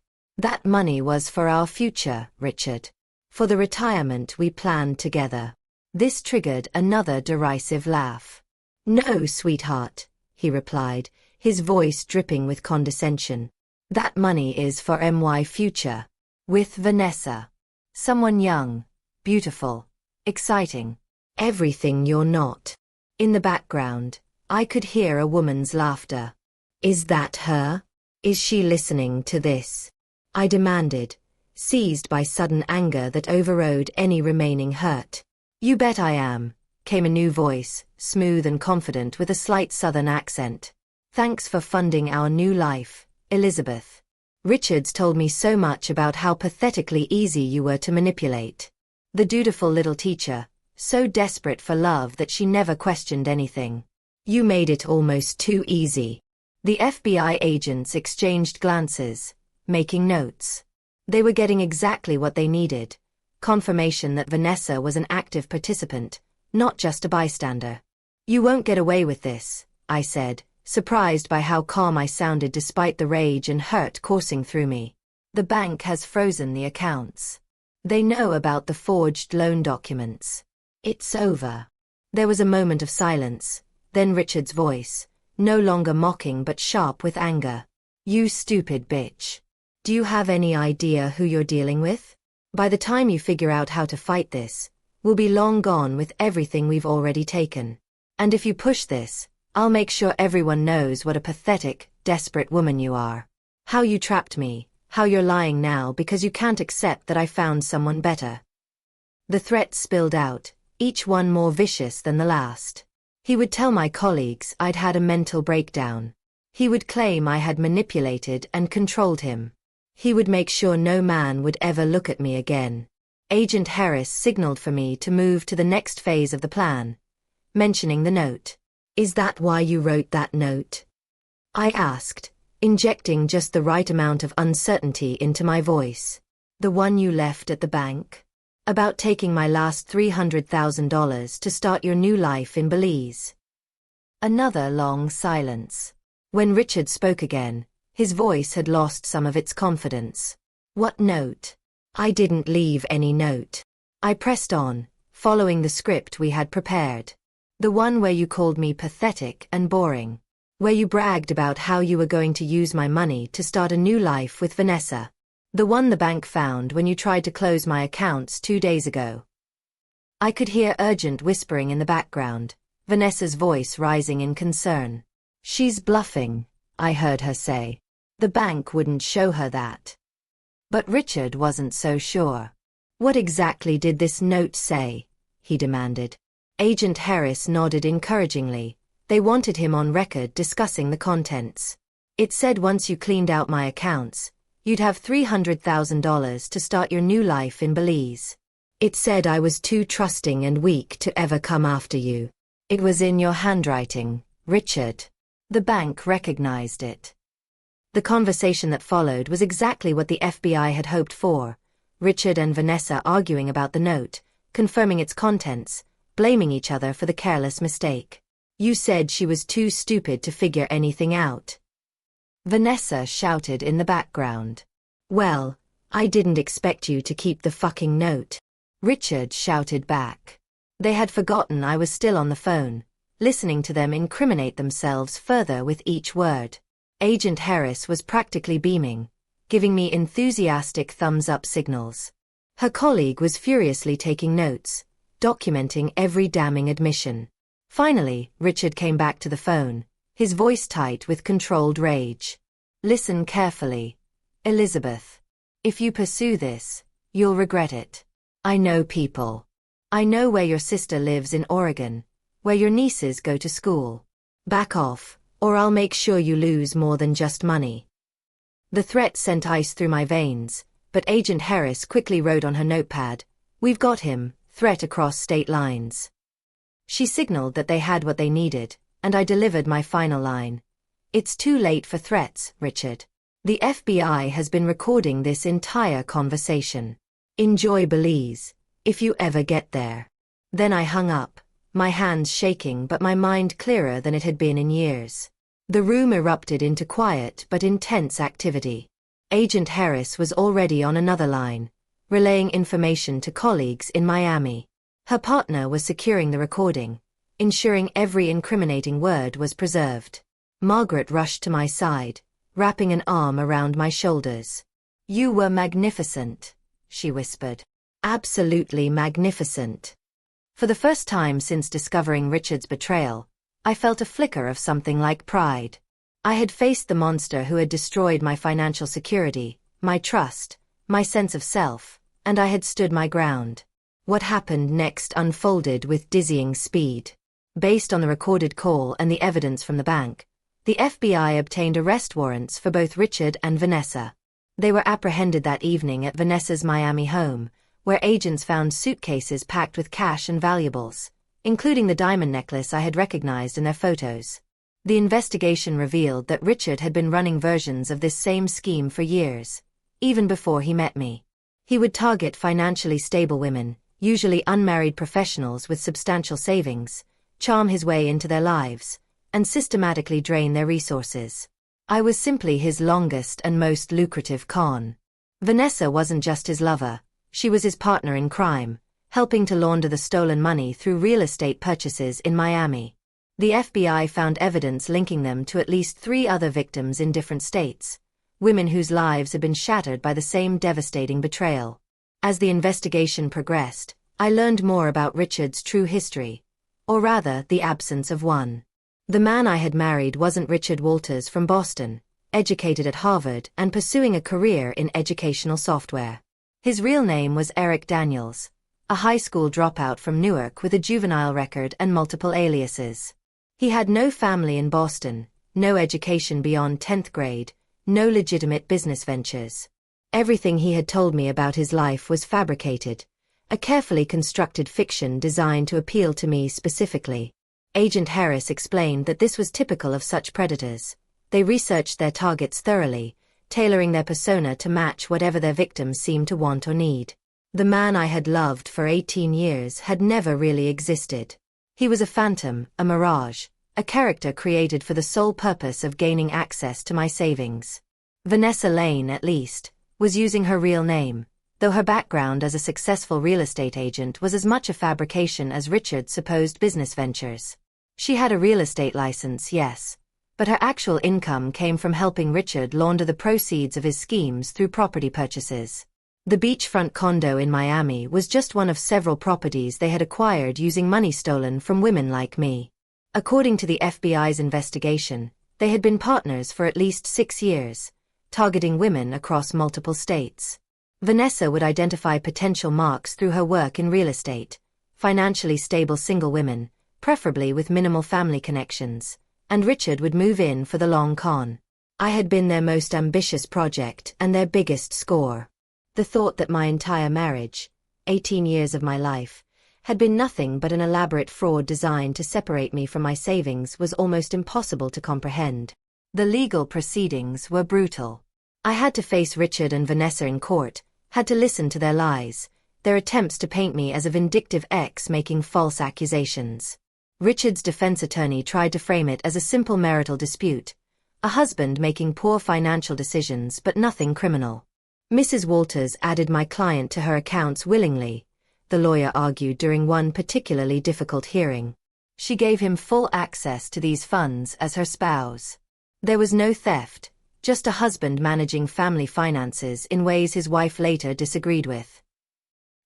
"That money was for our future, Richard. For the retirement we planned together." This triggered another derisive laugh. "No, sweetheart," he replied, his voice dripping with condescension. "That money is for my future. With Vanessa. Someone young, beautiful, exciting. Everything you're not." In the background, I could hear a woman's laughter. "Is that her? Is she listening to this?" I demanded, seized by sudden anger that overrode any remaining hurt. "You bet I am," came a new voice, smooth and confident with a slight southern accent. "Thanks for funding our new life, Elizabeth. Richard's told me so much about how pathetically easy you were to manipulate. The dutiful little teacher, so desperate for love that she never questioned anything. You made it almost too easy." The FBI agents exchanged glances, making notes. They were getting exactly what they needed, confirmation that Vanessa was an active participant, not just a bystander. "You won't get away with this," I said, surprised by how calm I sounded despite the rage and hurt coursing through me. "The bank has frozen the accounts. They know about the forged loan documents. It's over." There was a moment of silence, then Richard's voice, no longer mocking but sharp with anger. "You stupid bitch. Do you have any idea who you're dealing with? By the time you figure out how to fight this, we'll be long gone with everything we've already taken. And if you push this, I'll make sure everyone knows what a pathetic, desperate woman you are. How you trapped me, how you're lying now because you can't accept that I found someone better." The threats spilled out, each one more vicious than the last. He would tell my colleagues I'd had a mental breakdown. He would claim I had manipulated and controlled him. He would make sure no man would ever look at me again. Agent Harris signaled for me to move to the next phase of the plan, mentioning the note. "Is that why you wrote that note?" I asked, injecting just the right amount of uncertainty into my voice. "The one you left at the bank? About taking my last $300,000 to start your new life in Belize." Another long silence. When Richard spoke again, his voice had lost some of its confidence. "What note?" "I didn't leave any note." I pressed on, following the script we had prepared. "The one where you called me pathetic and boring. Where you bragged about how you were going to use my money to start a new life with Vanessa. The one the bank found when you tried to close my accounts 2 days ago." I could hear urgent whispering in the background, Vanessa's voice rising in concern. "She's bluffing," I heard her say. "The bank wouldn't show her that." But Richard wasn't so sure. "What exactly did this note say?" he demanded. Agent Harris nodded encouragingly. They wanted him on record discussing the contents. "It said once you cleaned out my accounts, you'd have $300,000 to start your new life in Belize. It said I was too trusting and weak to ever come after you. It was in your handwriting, Richard." The bank recognized it. The conversation that followed was exactly what the FBI had hoped for. Richard and Vanessa arguing about the note, confirming its contents, blaming each other for the careless mistake. "You said she was too stupid to figure anything out," Vanessa shouted in the background. "Well, I didn't expect you to keep the fucking note," Richard shouted back. They had forgotten I was still on the phone, listening to them incriminate themselves further with each word. Agent Harris was practically beaming, giving me enthusiastic thumbs-up signals. Her colleague was furiously taking notes, documenting every damning admission. Finally, Richard came back to the phone, his voice tight with controlled rage. "Listen carefully, Elizabeth. If you pursue this, you'll regret it. I know people. I know where your sister lives in Oregon, where your nieces go to school. Back off, or I'll make sure you lose more than just money." The threat sent ice through my veins, but Agent Harris quickly wrote on her notepad, "We've got him, threat across state lines." She signaled that they had what they needed, and I delivered my final line. "It's too late for threats, Richard. The FBI has been recording this entire conversation. Enjoy Belize, if you ever get there." Then I hung up, my hands shaking but my mind clearer than it had been in years. The room erupted into quiet but intense activity. Agent Harris was already on another line, relaying information to colleagues in Miami. Her partner was securing the recording, ensuring every incriminating word was preserved. Margaret rushed to my side, wrapping an arm around my shoulders. "You were magnificent," she whispered. "Absolutely magnificent." For the first time since discovering Richard's betrayal, I felt a flicker of something like pride. I had faced the monster who had destroyed my financial security, my trust, my sense of self, and I had stood my ground. What happened next unfolded with dizzying speed. Based on the recorded call and the evidence from the bank, the FBI obtained arrest warrants for both Richard and Vanessa. They were apprehended that evening at Vanessa's Miami home, where agents found suitcases packed with cash and valuables, including the diamond necklace I had recognized in their photos. The investigation revealed that Richard had been running versions of this same scheme for years, even before he met me. He would target financially stable women, usually unmarried professionals with substantial savings, charm his way into their lives, and systematically drain their resources. I was simply his longest and most lucrative con. Vanessa wasn't just his lover, she was his partner in crime, helping to launder the stolen money through real estate purchases in Miami. The FBI found evidence linking them to at least 3 other victims in different states, women whose lives had been shattered by the same devastating betrayal. As the investigation progressed, I learned more about Richard's true history, or rather, the absence of one. The man I had married wasn't Richard Walters from Boston, educated at Harvard and pursuing a career in educational software. His real name was Eric Daniels, a high school dropout from Newark with a juvenile record and multiple aliases. He had no family in Boston, no education beyond 10th grade, no legitimate business ventures. Everything he had told me about his life was fabricated, a carefully constructed fiction designed to appeal to me specifically. Agent Harris explained that this was typical of such predators. They researched their targets thoroughly, tailoring their persona to match whatever their victims seemed to want or need. The man I had loved for 18 years had never really existed. He was a phantom, a mirage, a character created for the sole purpose of gaining access to my savings. Vanessa Lane, at least, was using her real name, though her background as a successful real estate agent was as much a fabrication as Richard's supposed business ventures. She had a real estate license, yes, but her actual income came from helping Richard launder the proceeds of his schemes through property purchases. The beachfront condo in Miami was just one of several properties they had acquired using money stolen from women like me. According to the FBI's investigation, they had been partners for at least 6 years, targeting women across multiple states. Vanessa would identify potential marks through her work in real estate, financially stable single women, preferably with minimal family connections, and Richard would move in for the long con. I had been their most ambitious project and their biggest score. The thought that my entire marriage, 18 years of my life, had been nothing but an elaborate fraud designed to separate me from my savings was almost impossible to comprehend. The legal proceedings were brutal. I had to face Richard and Vanessa in court, had to listen to their lies, their attempts to paint me as a vindictive ex making false accusations. Richard's defense attorney tried to frame it as a simple marital dispute, a husband making poor financial decisions but nothing criminal. Mrs. Walters added my client to her accounts willingly, the lawyer argued during one particularly difficult hearing. She gave him full access to these funds as her spouse. There was no theft, just a husband managing family finances in ways his wife later disagreed with.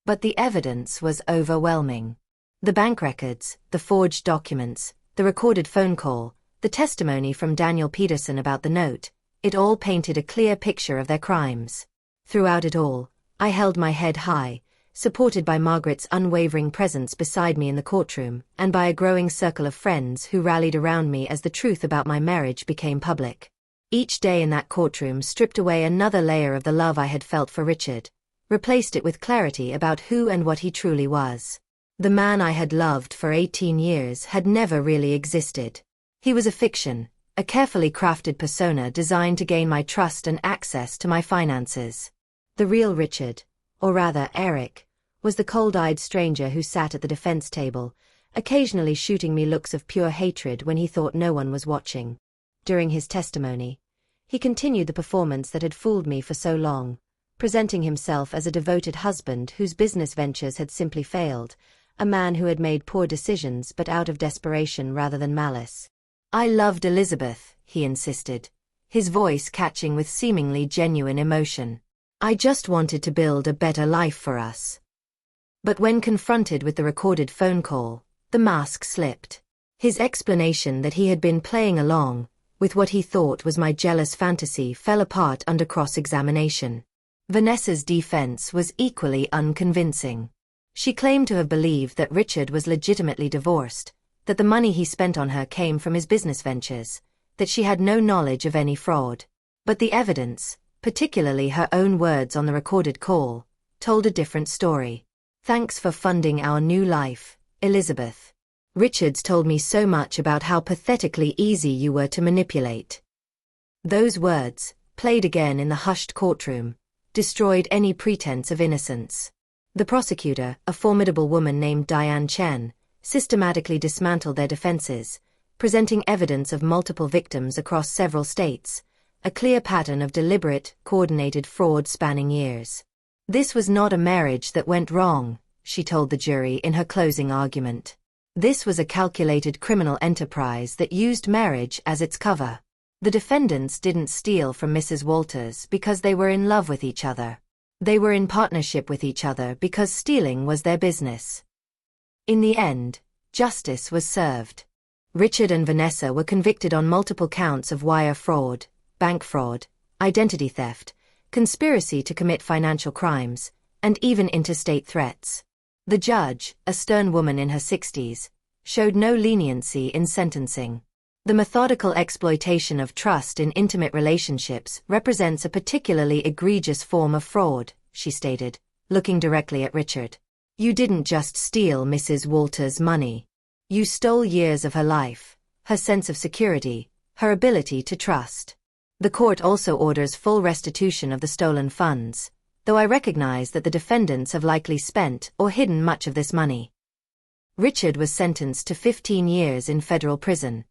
But the evidence was overwhelming. The bank records, the forged documents, the recorded phone call, the testimony from Daniel Peterson about the note, it all painted a clear picture of their crimes. Throughout it all, I held my head high, supported by Margaret's unwavering presence beside me in the courtroom, and by a growing circle of friends who rallied around me as the truth about my marriage became public. Each day in that courtroom stripped away another layer of the love I had felt for Richard, replaced it with clarity about who and what he truly was. The man I had loved for 18 years had never really existed. He was a fiction, a carefully crafted persona designed to gain my trust and access to my finances. The real Richard, or rather Eric, was the cold-eyed stranger who sat at the defense table, occasionally shooting me looks of pure hatred when he thought no one was watching. During his testimony, he continued the performance that had fooled me for so long, presenting himself as a devoted husband whose business ventures had simply failed, a man who had made poor decisions but out of desperation rather than malice. "I loved Elizabeth," he insisted, his voice catching with seemingly genuine emotion. "I just wanted to build a better life for us." But when confronted with the recorded phone call, the mask slipped. His explanation that he had been playing along with what he thought was my jealous fantasy fell apart under cross-examination. Vanessa's defense was equally unconvincing. She claimed to have believed that Richard was legitimately divorced, that the money he spent on her came from his business ventures, that she had no knowledge of any fraud. But the evidence, particularly her own words on the recorded call, told a different story. "Thanks for funding our new life, Elizabeth. Richard's told me so much about how pathetically easy you were to manipulate." Those words, played again in the hushed courtroom, destroyed any pretense of innocence. The prosecutor, a formidable woman named Diane Chen, systematically dismantled their defenses, presenting evidence of multiple victims across several states, a clear pattern of deliberate, coordinated fraud spanning years. "This was not a marriage that went wrong," she told the jury in her closing argument. "This was a calculated criminal enterprise that used marriage as its cover. The defendants didn't steal from Mrs. Walters because they were in love with each other. They were in partnership with each other because stealing was their business." In the end, justice was served. Richard and Vanessa were convicted on multiple counts of wire fraud, bank fraud, identity theft, conspiracy to commit financial crimes, and even interstate threats. The judge, a stern woman in her 60s, showed no leniency in sentencing. "The methodical exploitation of trust in intimate relationships represents a particularly egregious form of fraud," she stated, looking directly at Richard. "You didn't just steal Mrs. Walters' money. You stole years of her life, her sense of security, her ability to trust." The court also orders full restitution of the stolen funds, though I recognize that the defendants have likely spent or hidden much of this money. Richard was sentenced to 15 years in federal prison.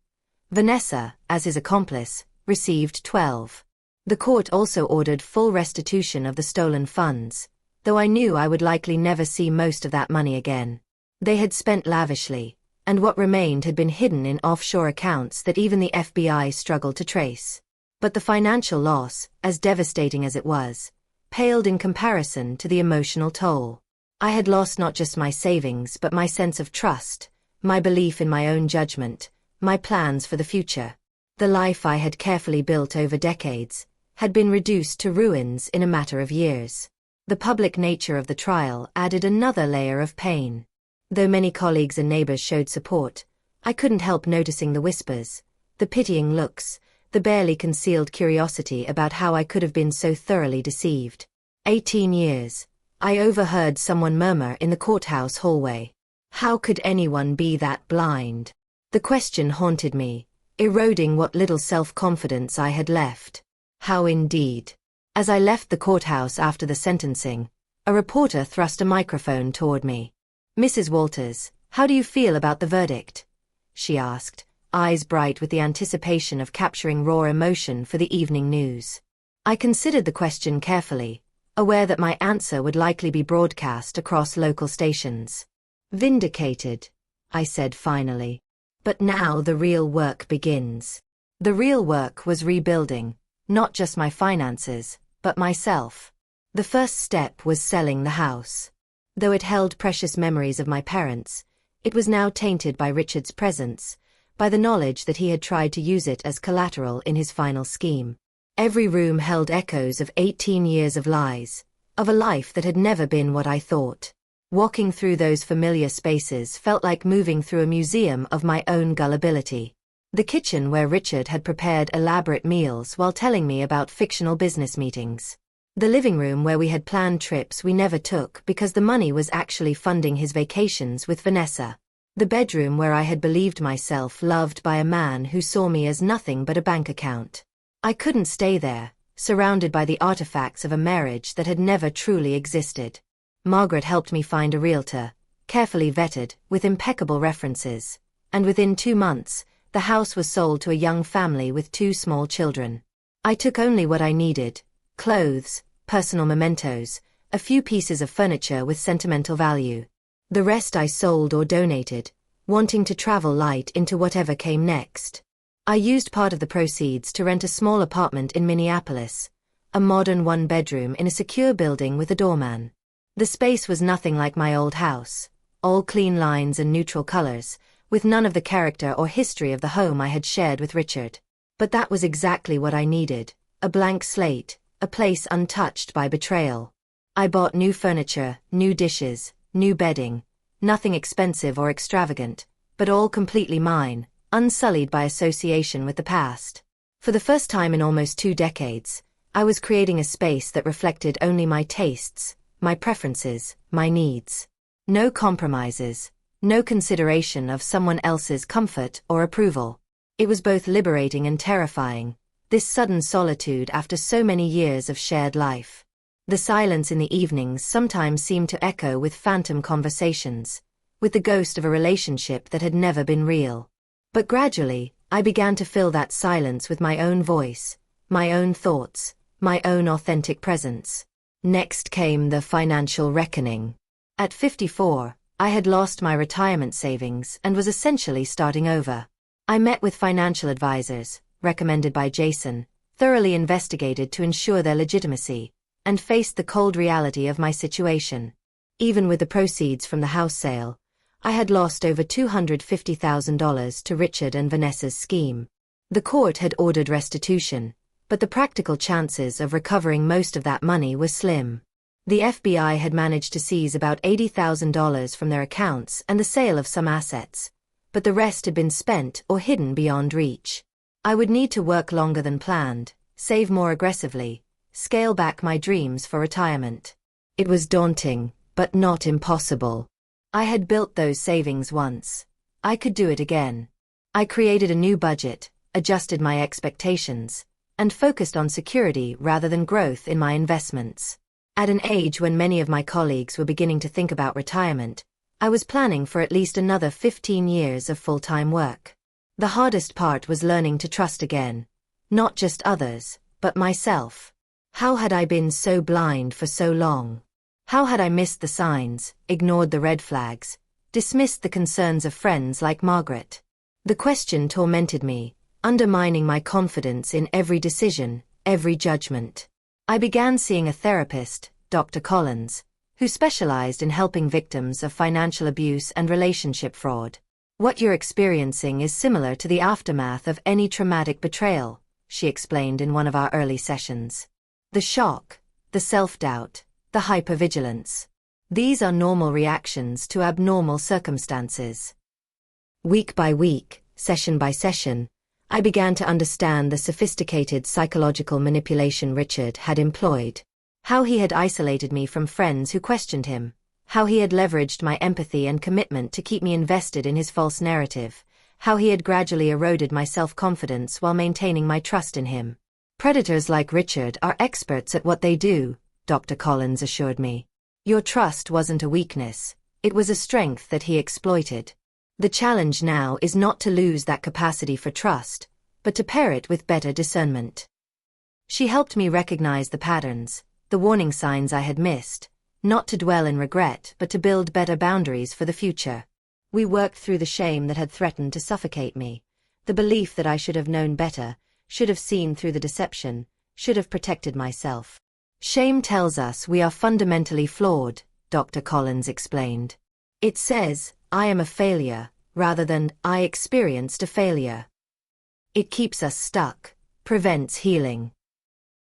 Vanessa, as his accomplice, received 12. The court also ordered full restitution of the stolen funds, though I knew I would likely never see most of that money again. They had spent lavishly, and what remained had been hidden in offshore accounts that even the FBI struggled to trace. But the financial loss, as devastating as it was, paled in comparison to the emotional toll. I had lost not just my savings but my sense of trust, my belief in my own judgment, my plans for the future. The life I had carefully built over decades had been reduced to ruins in a matter of years. The public nature of the trial added another layer of pain. Though many colleagues and neighbors showed support, I couldn't help noticing the whispers, the pitying looks, the barely concealed curiosity about how I could have been so thoroughly deceived. 18 years. I overheard someone murmur in the courthouse hallway. How could anyone be that blind? The question haunted me, eroding what little self-confidence I had left. How indeed. As I left the courthouse after the sentencing, a reporter thrust a microphone toward me. "Mrs. Walters, how do you feel about the verdict?" she asked, eyes bright with the anticipation of capturing raw emotion for the evening news. I considered the question carefully, aware that my answer would likely be broadcast across local stations. "Vindicated," I said finally. "But now the real work begins." The real work was rebuilding, not just my finances, but myself. The first step was selling the house. Though it held precious memories of my parents, It was now tainted by Richard's presence, by the knowledge that he had tried to use it as collateral in his final scheme. Every room held echoes of 18 years of lies, of a life that had never been what I thought. Walking through those familiar spaces felt like moving through a museum of my own gullibility. The kitchen where Richard had prepared elaborate meals while telling me about fictional business meetings. The living room where we had planned trips we never took because the money was actually funding his vacations with Vanessa. The bedroom where I had believed myself loved by a man who saw me as nothing but a bank account. I couldn't stay there, surrounded by the artifacts of a marriage that had never truly existed. Margaret helped me find a realtor, carefully vetted, with impeccable references, and within 2 months, the house was sold to a young family with 2 small children. I took only what I needed: clothes, personal mementos, a few pieces of furniture with sentimental value. The rest I sold or donated, wanting to travel light into whatever came next. I used part of the proceeds to rent a small apartment in Minneapolis, a modern 1-bedroom in a secure building with a doorman. The space was nothing like my old house, all clean lines and neutral colors, with none of the character or history of the home I had shared with Richard. But that was exactly what I needed: a blank slate, a place untouched by betrayal. I bought new furniture, new dishes, new bedding, nothing expensive or extravagant, but all completely mine, unsullied by association with the past. For the first time in almost 2 decades, I was creating a space that reflected only my tastes, my preferences, my needs. No compromises, no consideration of someone else's comfort or approval. It was both liberating and terrifying, this sudden solitude after so many years of shared life. The silence in the evenings sometimes seemed to echo with phantom conversations, with the ghost of a relationship that had never been real. But gradually, I began to fill that silence with my own voice, my own thoughts, my own authentic presence. Next came the financial reckoning. At 54, I had lost my retirement savings and was essentially starting over. I met with financial advisors, recommended by Jason, thoroughly investigated to ensure their legitimacy, and faced the cold reality of my situation. Even with the proceeds from the house sale, I had lost over $250,000 to Richard and Vanessa's scheme. The court had ordered restitution, but the practical chances of recovering most of that money were slim. The FBI had managed to seize about $80,000 from their accounts and the sale of some assets, but the rest had been spent or hidden beyond reach. I would need to work longer than planned, save more aggressively, scale back my dreams for retirement. It was daunting, but not impossible. I had built those savings once. I could do it again. I created a new budget, adjusted my expectations, and focused on security rather than growth in my investments. At an age when many of my colleagues were beginning to think about retirement, I was planning for at least another 15 years of full-time work. The hardest part was learning to trust again, not just others, but myself. How had I been so blind for so long? How had I missed the signs, ignored the red flags, dismissed the concerns of friends like Margaret? The question tormented me, undermining my confidence in every decision, every judgment. I began seeing a therapist, Dr. Collins, who specialized in helping victims of financial abuse and relationship fraud. What you're experiencing is similar to the aftermath of any traumatic betrayal, she explained in one of our early sessions. The shock, the self-doubt, the hypervigilance. These are normal reactions to abnormal circumstances. Week by week, session by session, I began to understand the sophisticated psychological manipulation Richard had employed. How he had isolated me from friends who questioned him. How he had leveraged my empathy and commitment to keep me invested in his false narrative. How he had gradually eroded my self-confidence while maintaining my trust in him. Predators like Richard are experts at what they do, Dr. Collins assured me. Your trust wasn't a weakness, it was a strength that he exploited. The challenge now is not to lose that capacity for trust, but to pair it with better discernment. She helped me recognize the patterns, the warning signs I had missed, not to dwell in regret but to build better boundaries for the future. We worked through the shame that had threatened to suffocate me, the belief that I should have known better, should have seen through the deception, should have protected myself. Shame tells us we are fundamentally flawed, Dr. Collins explained. It says, I am a failure, rather than I experienced a failure. It keeps us stuck, prevents healing.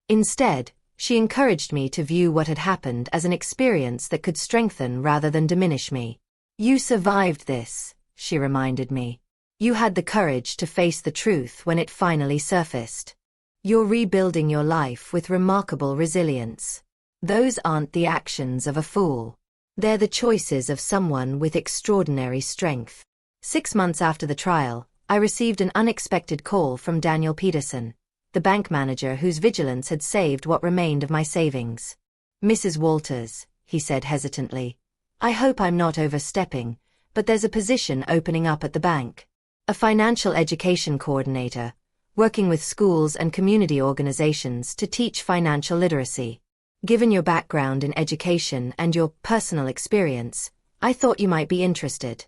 Instead, she encouraged me to view what had happened as an experience that could strengthen rather than diminish me. You survived this, she reminded me. You had the courage to face the truth when it finally surfaced. You're rebuilding your life with remarkable resilience. Those aren't the actions of a fool. They're the choices of someone with extraordinary strength. 6 months after the trial, I received an unexpected call from Daniel Peterson, the bank manager whose vigilance had saved what remained of my savings. Mrs. Walters, he said hesitantly, I hope I'm not overstepping, but there's a position opening up at the bank. A financial education coordinator, working with schools and community organizations to teach financial literacy. Given your background in education and your personal experience, I thought you might be interested.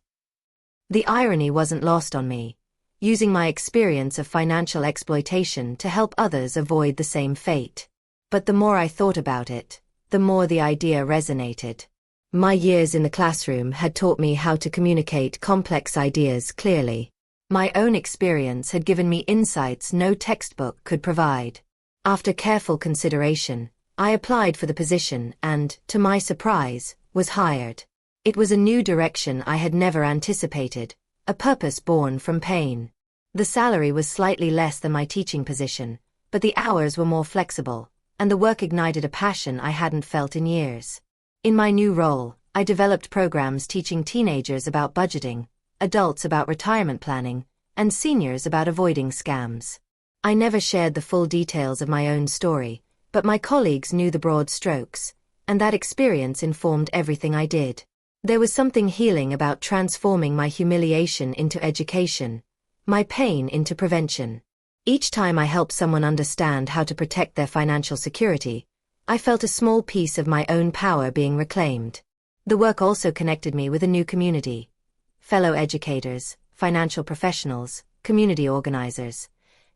The irony wasn't lost on me, using my experience of financial exploitation to help others avoid the same fate. But the more I thought about it, the more the idea resonated. My years in the classroom had taught me how to communicate complex ideas clearly. My own experience had given me insights no textbook could provide. After careful consideration, I applied for the position and, to my surprise, was hired. It was a new direction I had never anticipated, a purpose born from pain. The salary was slightly less than my teaching position, but the hours were more flexible, and the work ignited a passion I hadn't felt in years. In my new role, I developed programs teaching teenagers about budgeting, adults about retirement planning, and seniors about avoiding scams. I never shared the full details of my own story, but my colleagues knew the broad strokes, and that experience informed everything I did. There was something healing about transforming my humiliation into education, my pain into prevention. Each time I helped someone understand how to protect their financial security, I felt a small piece of my own power being reclaimed. The work also connected me with a new community. Fellow educators, financial professionals, community organizers,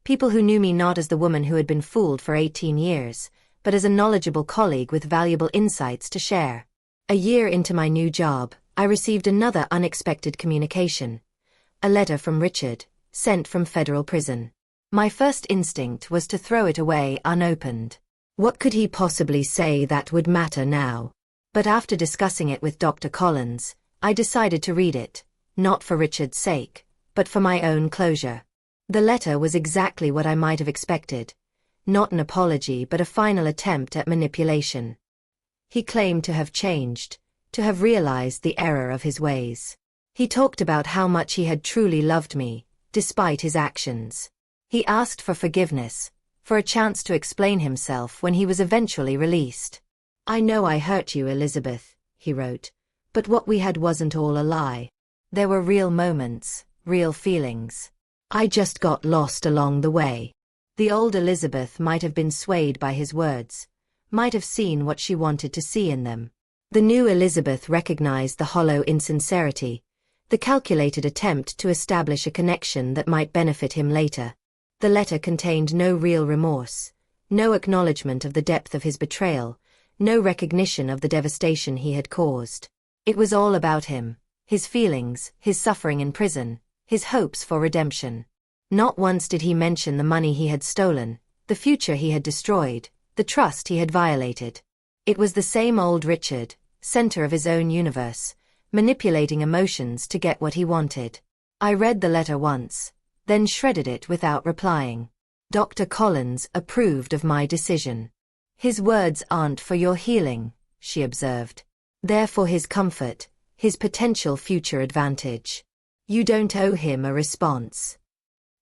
people who knew me not as the woman who had been fooled for 18 years, but as a knowledgeable colleague with valuable insights to share. A year into my new job, I received another unexpected communication. A letter from Richard, sent from federal prison. My first instinct was to throw it away unopened. What could he possibly say that would matter now? But after discussing it with Dr. Collins, I decided to read it, not for Richard's sake, but for my own closure. The letter was exactly what I might have expected. Not an apology but a final attempt at manipulation. He claimed to have changed, to have realized the error of his ways. He talked about how much he had truly loved me, despite his actions. He asked for forgiveness, for a chance to explain himself when he was eventually released. I know I hurt you, Elizabeth, he wrote, but what we had wasn't all a lie. There were real moments, real feelings. I just got lost along the way. The old Elizabeth might have been swayed by his words, might have seen what she wanted to see in them. The new Elizabeth recognized the hollow insincerity, the calculated attempt to establish a connection that might benefit him later. The letter contained no real remorse, no acknowledgement of the depth of his betrayal, no recognition of the devastation he had caused. It was all about him, his feelings, his suffering in prison, his hopes for redemption. Not once did he mention the money he had stolen, the future he had destroyed, the trust he had violated. It was the same old Richard, center of his own universe, manipulating emotions to get what he wanted. I read the letter once, then shredded it without replying. Dr. Collins approved of my decision. His words aren't for your healing, she observed. They're for his comfort, his potential future advantage. You don't owe him a response.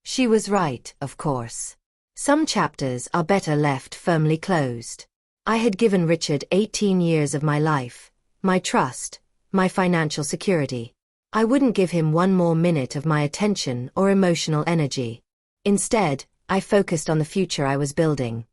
She was right, of course. Some chapters are better left firmly closed. I had given Richard 18 years of my life, my trust, my financial security. I wouldn't give him one more minute of my attention or emotional energy. Instead, I focused on the future I was building.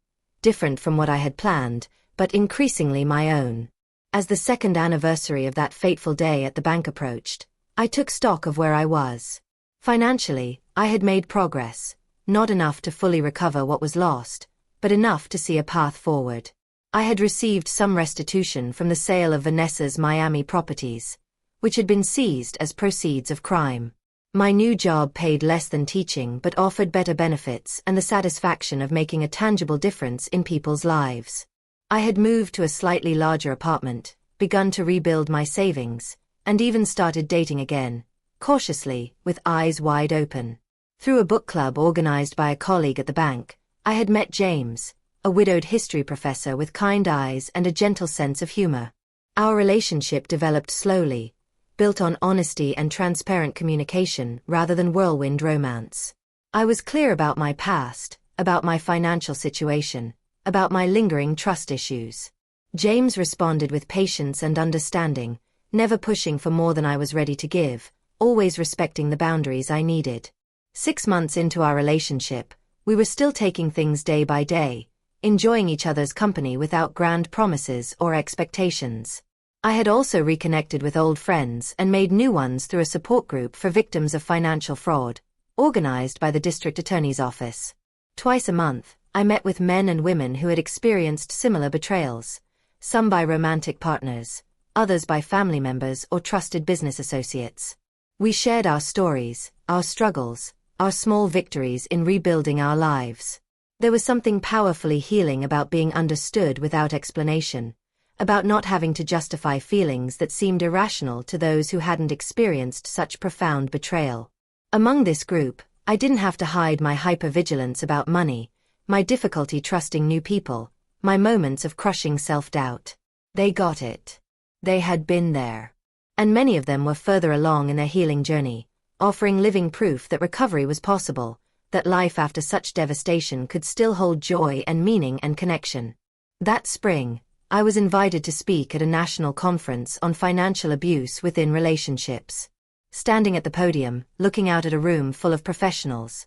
Different from what I had planned, but increasingly my own. As the second anniversary of that fateful day at the bank approached, I took stock of where I was. Financially, I had made progress, not enough to fully recover what was lost, but enough to see a path forward. I had received some restitution from the sale of Vanessa's Miami properties, which had been seized as proceeds of crime. My new job paid less than teaching but offered better benefits and the satisfaction of making a tangible difference in people's lives. I had moved to a slightly larger apartment, begun to rebuild my savings, and even started dating again, cautiously, with eyes wide open. Through a book club organized by a colleague at the bank, I had met James, a widowed history professor with kind eyes and a gentle sense of humor. Our relationship developed slowly, built on honesty and transparent communication rather than whirlwind romance. I was clear about my past, about my financial situation, about my lingering trust issues. James responded with patience and understanding, never pushing for more than I was ready to give, always respecting the boundaries I needed. 6 months into our relationship, we were still taking things day by day, enjoying each other's company without grand promises or expectations. I had also reconnected with old friends and made new ones through a support group for victims of financial fraud, organized by the district attorney's office. Twice a month, I met with men and women who had experienced similar betrayals, some by romantic partners, others by family members or trusted business associates. We shared our stories, our struggles, our small victories in rebuilding our lives. There was something powerfully healing about being understood without explanation, about not having to justify feelings that seemed irrational to those who hadn't experienced such profound betrayal. Among this group, I didn't have to hide my hypervigilance about money, my difficulty trusting new people, my moments of crushing self-doubt. They got it. They had been there. And many of them were further along in their healing journey, offering living proof that recovery was possible, that life after such devastation could still hold joy and meaning and connection. That spring, I was invited to speak at a national conference on financial abuse within relationships. Standing at the podium, looking out at a room full of professionals,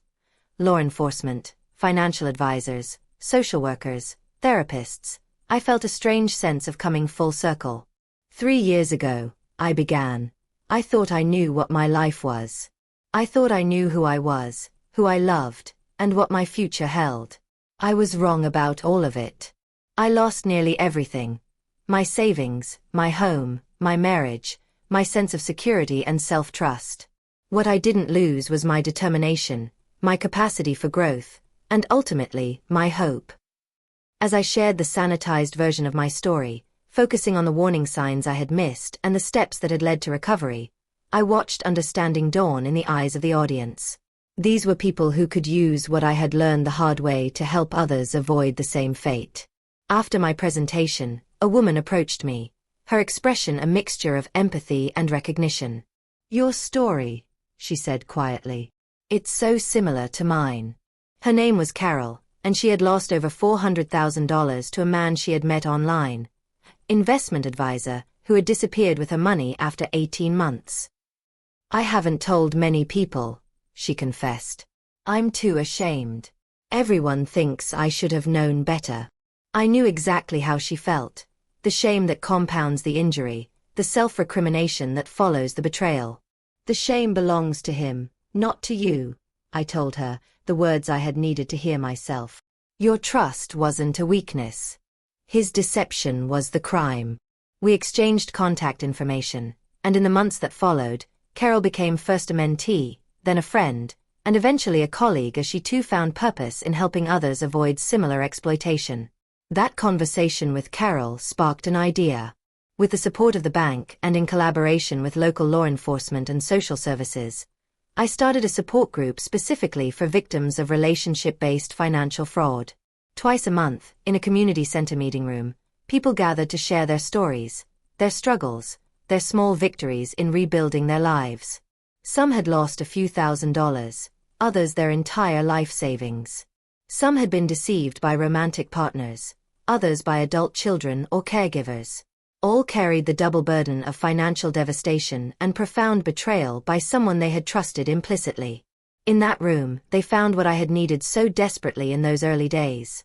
law enforcement, financial advisors, social workers, therapists, I felt a strange sense of coming full circle. 3 years ago, I began. I thought I knew what my life was. I thought I knew who I was, who I loved, and what my future held. I was wrong about all of it. I lost nearly everything. My savings, my home, my marriage, my sense of security and self-trust. What I didn't lose was my determination, my capacity for growth, and ultimately, my hope. As I shared the sanitized version of my story, focusing on the warning signs I had missed and the steps that had led to recovery, I watched understanding dawn in the eyes of the audience. These were people who could use what I had learned the hard way to help others avoid the same fate. After my presentation, a woman approached me, her expression a mixture of empathy and recognition. "Your story," she said quietly. "It's so similar to mine." Her name was Carol, and she had lost over $400,000 to a man she had met online, investment advisor, who had disappeared with her money after 18 months. "I haven't told many people," she confessed. "I'm too ashamed. Everyone thinks I should have known better." I knew exactly how she felt, the shame that compounds the injury, the self-recrimination that follows the betrayal. "The shame belongs to him, not to you," I told her, the words I had needed to hear myself. "Your trust wasn't a weakness. His deception was the crime." We exchanged contact information, and in the months that followed, Carol became first a mentee, then a friend, and eventually a colleague as she too found purpose in helping others avoid similar exploitation. That conversation with Carol sparked an idea. With the support of the bank and in collaboration with local law enforcement and social services, I started a support group specifically for victims of relationship-based financial fraud. Twice a month, in a community center meeting room, people gathered to share their stories, their struggles, their small victories in rebuilding their lives. Some had lost a few $1,000s, others their entire life savings. Some had been deceived by romantic partners, others by adult children or caregivers. All carried the double burden of financial devastation and profound betrayal by someone they had trusted implicitly. In that room, they found what I had needed so desperately in those early days: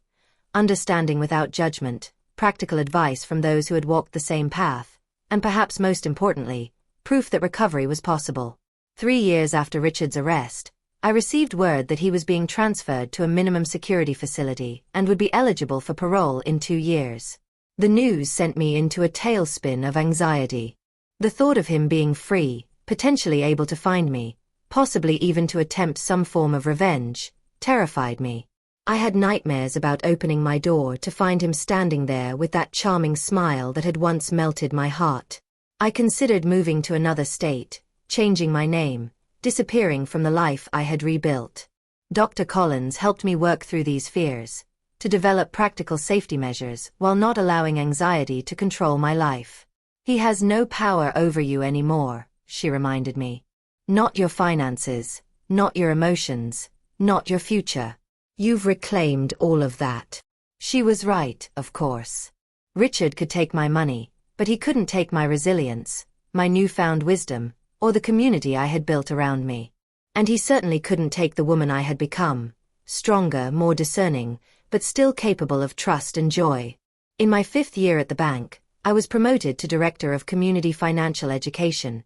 understanding without judgment, practical advice from those who had walked the same path, and perhaps most importantly, proof that recovery was possible. 3 years after Richard's arrest, I received word that he was being transferred to a minimum security facility and would be eligible for parole in 2 years. The news sent me into a tailspin of anxiety. The thought of him being free, potentially able to find me, possibly even to attempt some form of revenge, terrified me. I had nightmares about opening my door to find him standing there with that charming smile that had once melted my heart. I considered moving to another state, changing my name, disappearing from the life I had rebuilt. Dr. Collins helped me work through these fears, to develop practical safety measures while not allowing anxiety to control my life. He has no power over you anymore, she reminded me. Not your finances, not your emotions, not your future. You've reclaimed all of that. She was right, of course. Richard could take my money, but he couldn't take my resilience, my newfound wisdom, or the community I had built around me. And he certainly couldn't take the woman I had become, stronger, more discerning, but still capable of trust and joy. In my 5th year at the bank, I was promoted to Director of Community Financial Education,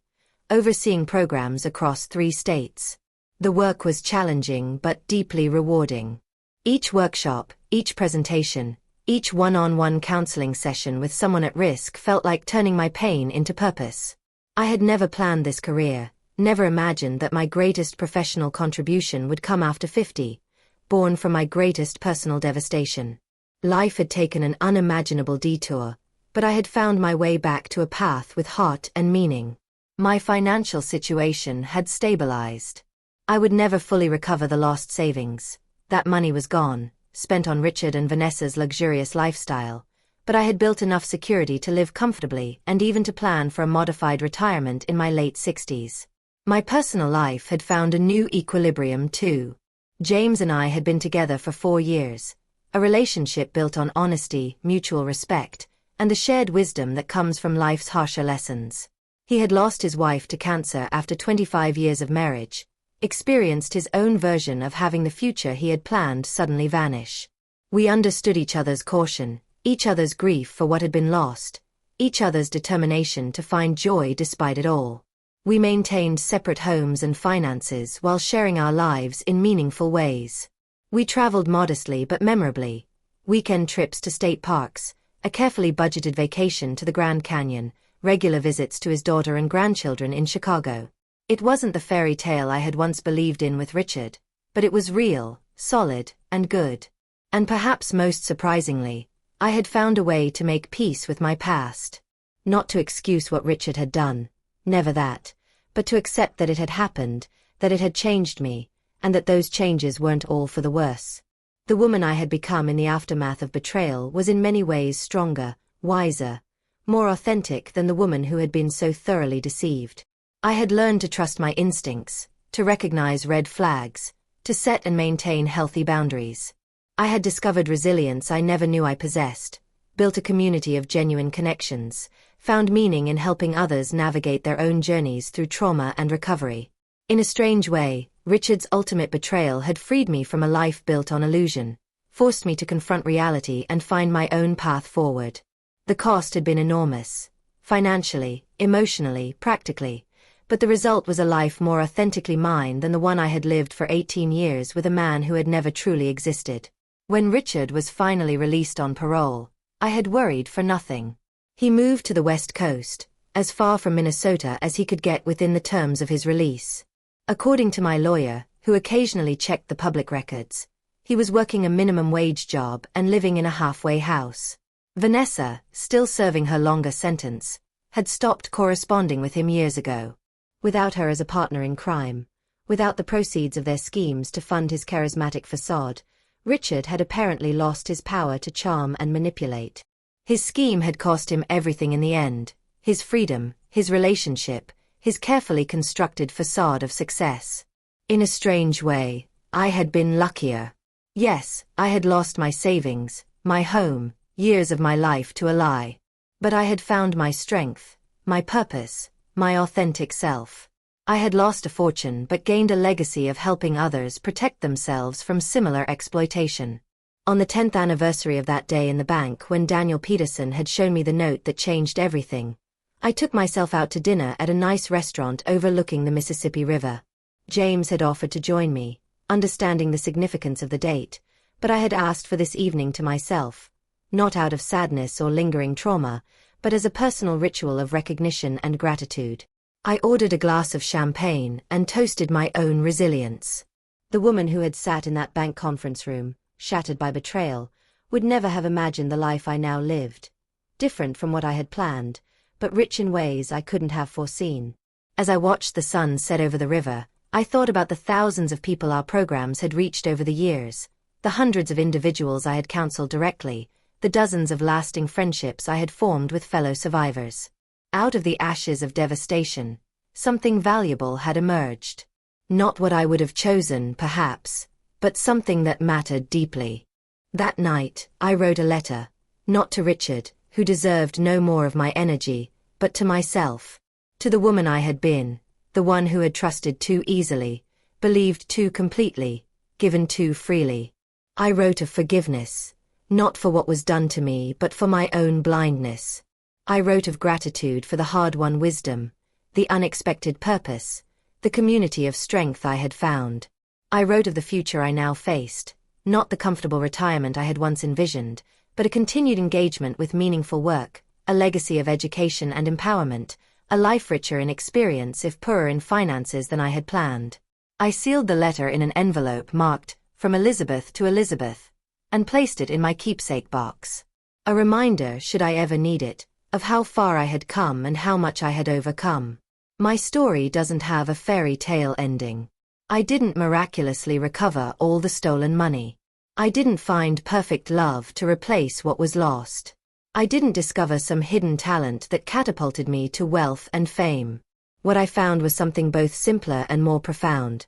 overseeing programs across 3 states. The work was challenging but deeply rewarding. Each workshop, each presentation, each one-on-one counseling session with someone at risk felt like turning my pain into purpose. I had never planned this career, never imagined that my greatest professional contribution would come after 50, born from my greatest personal devastation. Life had taken an unimaginable detour, but I had found my way back to a path with heart and meaning. My financial situation had stabilized. I would never fully recover the lost savings. That money was gone, spent on Richard and Vanessa's luxurious lifestyle, but I had built enough security to live comfortably and even to plan for a modified retirement in my late 60s. My personal life had found a new equilibrium too. James and I had been together for 4 years, a relationship built on honesty, mutual respect, and the shared wisdom that comes from life's harsher lessons. He had lost his wife to cancer after 25 years of marriage, experienced his own version of having the future he had planned suddenly vanish. We understood each other's caution, each other's grief for what had been lost, each other's determination to find joy despite it all. We maintained separate homes and finances while sharing our lives in meaningful ways. We traveled modestly but memorably, weekend trips to state parks, a carefully budgeted vacation to the Grand Canyon, regular visits to his daughter and grandchildren in Chicago. It wasn't the fairy tale I had once believed in with Richard, but it was real, solid, and good. And perhaps most surprisingly, I had found a way to make peace with my past. Not to excuse what Richard had done, never that, but to accept that it had happened, that it had changed me, and that those changes weren't all for the worse. The woman I had become in the aftermath of betrayal was in many ways stronger, wiser, more authentic than the woman who had been so thoroughly deceived. I had learned to trust my instincts, to recognize red flags, to set and maintain healthy boundaries. I had discovered resilience I never knew I possessed, built a community of genuine connections, found meaning in helping others navigate their own journeys through trauma and recovery. In a strange way, Richard's ultimate betrayal had freed me from a life built on illusion, forced me to confront reality and find my own path forward. The cost had been enormous, financially, emotionally, practically, but the result was a life more authentically mine than the one I had lived for 18 years with a man who had never truly existed. When Richard was finally released on parole, I had worried for nothing. He moved to the West Coast, as far from Minnesota as he could get within the terms of his release. According to my lawyer, who occasionally checked the public records, he was working a minimum wage job and living in a halfway house. Vanessa, still serving her longer sentence, had stopped corresponding with him years ago. Without her as a partner in crime, without the proceeds of their schemes to fund his charismatic facade, Richard had apparently lost his power to charm and manipulate. His scheme had cost him everything in the end: his freedom, his relationship, his carefully constructed facade of success. In a strange way, I had been luckier. Yes, I had lost my savings, my home, years of my life to a lie. But I had found my strength, my purpose, my authentic self. I had lost a fortune but gained a legacy of helping others protect themselves from similar exploitation. On the 10th anniversary of that day in the bank when Daniel Peterson had shown me the note that changed everything, I took myself out to dinner at a nice restaurant overlooking the Mississippi River. James had offered to join me, understanding the significance of the date, but I had asked for this evening to myself, not out of sadness or lingering trauma, but as a personal ritual of recognition and gratitude. I ordered a glass of champagne and toasted my own resilience. The woman who had sat in that bank conference room, shattered by betrayal, would never have imagined the life I now lived. Different from what I had planned, but rich in ways I couldn't have foreseen. As I watched the sun set over the river, I thought about the thousands of people our programs had reached over the years, the hundreds of individuals I had counseled directly, the dozens of lasting friendships I had formed with fellow survivors. Out of the ashes of devastation, something valuable had emerged. Not what I would have chosen, perhaps, but something that mattered deeply. That night, I wrote a letter, not to Richard, who deserved no more of my energy, but to myself. To the woman I had been, the one who had trusted too easily, believed too completely, given too freely. I wrote of forgiveness, not for what was done to me but for my own blindness. I wrote of gratitude for the hard-won wisdom, the unexpected purpose, the community of strength I had found. I wrote of the future I now faced, not the comfortable retirement I had once envisioned, but a continued engagement with meaningful work, a legacy of education and empowerment, a life richer in experience if poorer in finances than I had planned. I sealed the letter in an envelope marked, "From Elizabeth to Elizabeth," and placed it in my keepsake box. A reminder, should I ever need it, of how far I had come and how much I had overcome. My story doesn't have a fairy tale ending. I didn't miraculously recover all the stolen money. I didn't find perfect love to replace what was lost. I didn't discover some hidden talent that catapulted me to wealth and fame. What I found was something both simpler and more profound.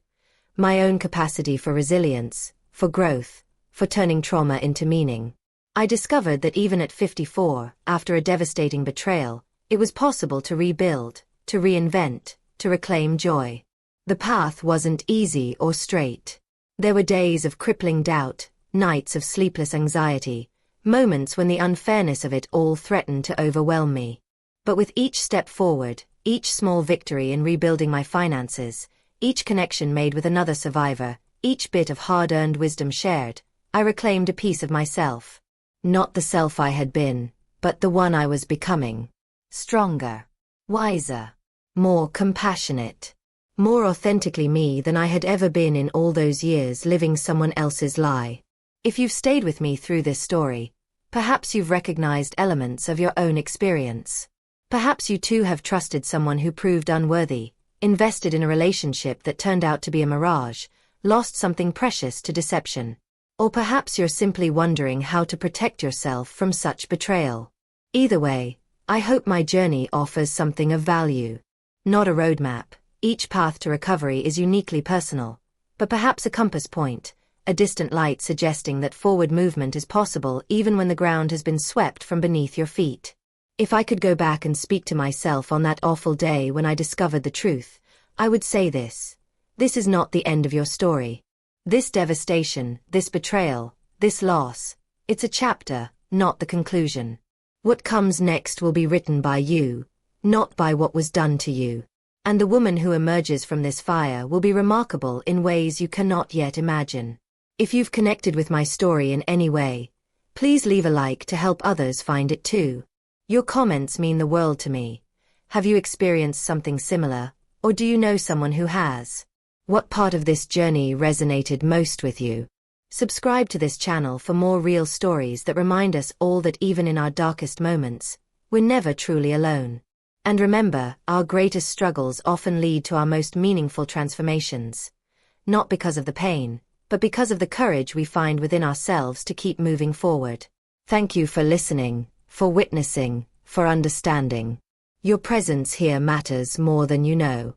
My own capacity for resilience, for growth, for turning trauma into meaning. I discovered that even at 54, after a devastating betrayal, it was possible to rebuild, to reinvent, to reclaim joy. The path wasn't easy or straight. There were days of crippling doubt, nights of sleepless anxiety, moments when the unfairness of it all threatened to overwhelm me. But with each step forward, each small victory in rebuilding my finances, each connection made with another survivor, each bit of hard-earned wisdom shared, I reclaimed a piece of myself. Not the self I had been, but the one I was becoming. Stronger, wiser, more compassionate, more authentically me than I had ever been in all those years living someone else's lie. If you've stayed with me through this story, perhaps you've recognized elements of your own experience. Perhaps you too have trusted someone who proved unworthy, invested in a relationship that turned out to be a mirage, lost something precious to deception. Or perhaps you're simply wondering how to protect yourself from such betrayal. Either way, I hope my journey offers something of value. Not a roadmap, each path to recovery is uniquely personal, but perhaps a compass point, a distant light suggesting that forward movement is possible even when the ground has been swept from beneath your feet. If I could go back and speak to myself on that awful day when I discovered the truth, I would say this. This is not the end of your story. This devastation, this betrayal, this loss, it's a chapter, not the conclusion. What comes next will be written by you, not by what was done to you. And the woman who emerges from this fire will be remarkable in ways you cannot yet imagine. If you've connected with my story in any way, please leave a like to help others find it too. Your comments mean the world to me. Have you experienced something similar, or do you know someone who has? What part of this journey resonated most with you? Subscribe to this channel for more real stories that remind us all that even in our darkest moments, we're never truly alone. And remember, our greatest struggles often lead to our most meaningful transformations. Not because of the pain, but because of the courage we find within ourselves to keep moving forward. Thank you for listening, for witnessing, for understanding. Your presence here matters more than you know.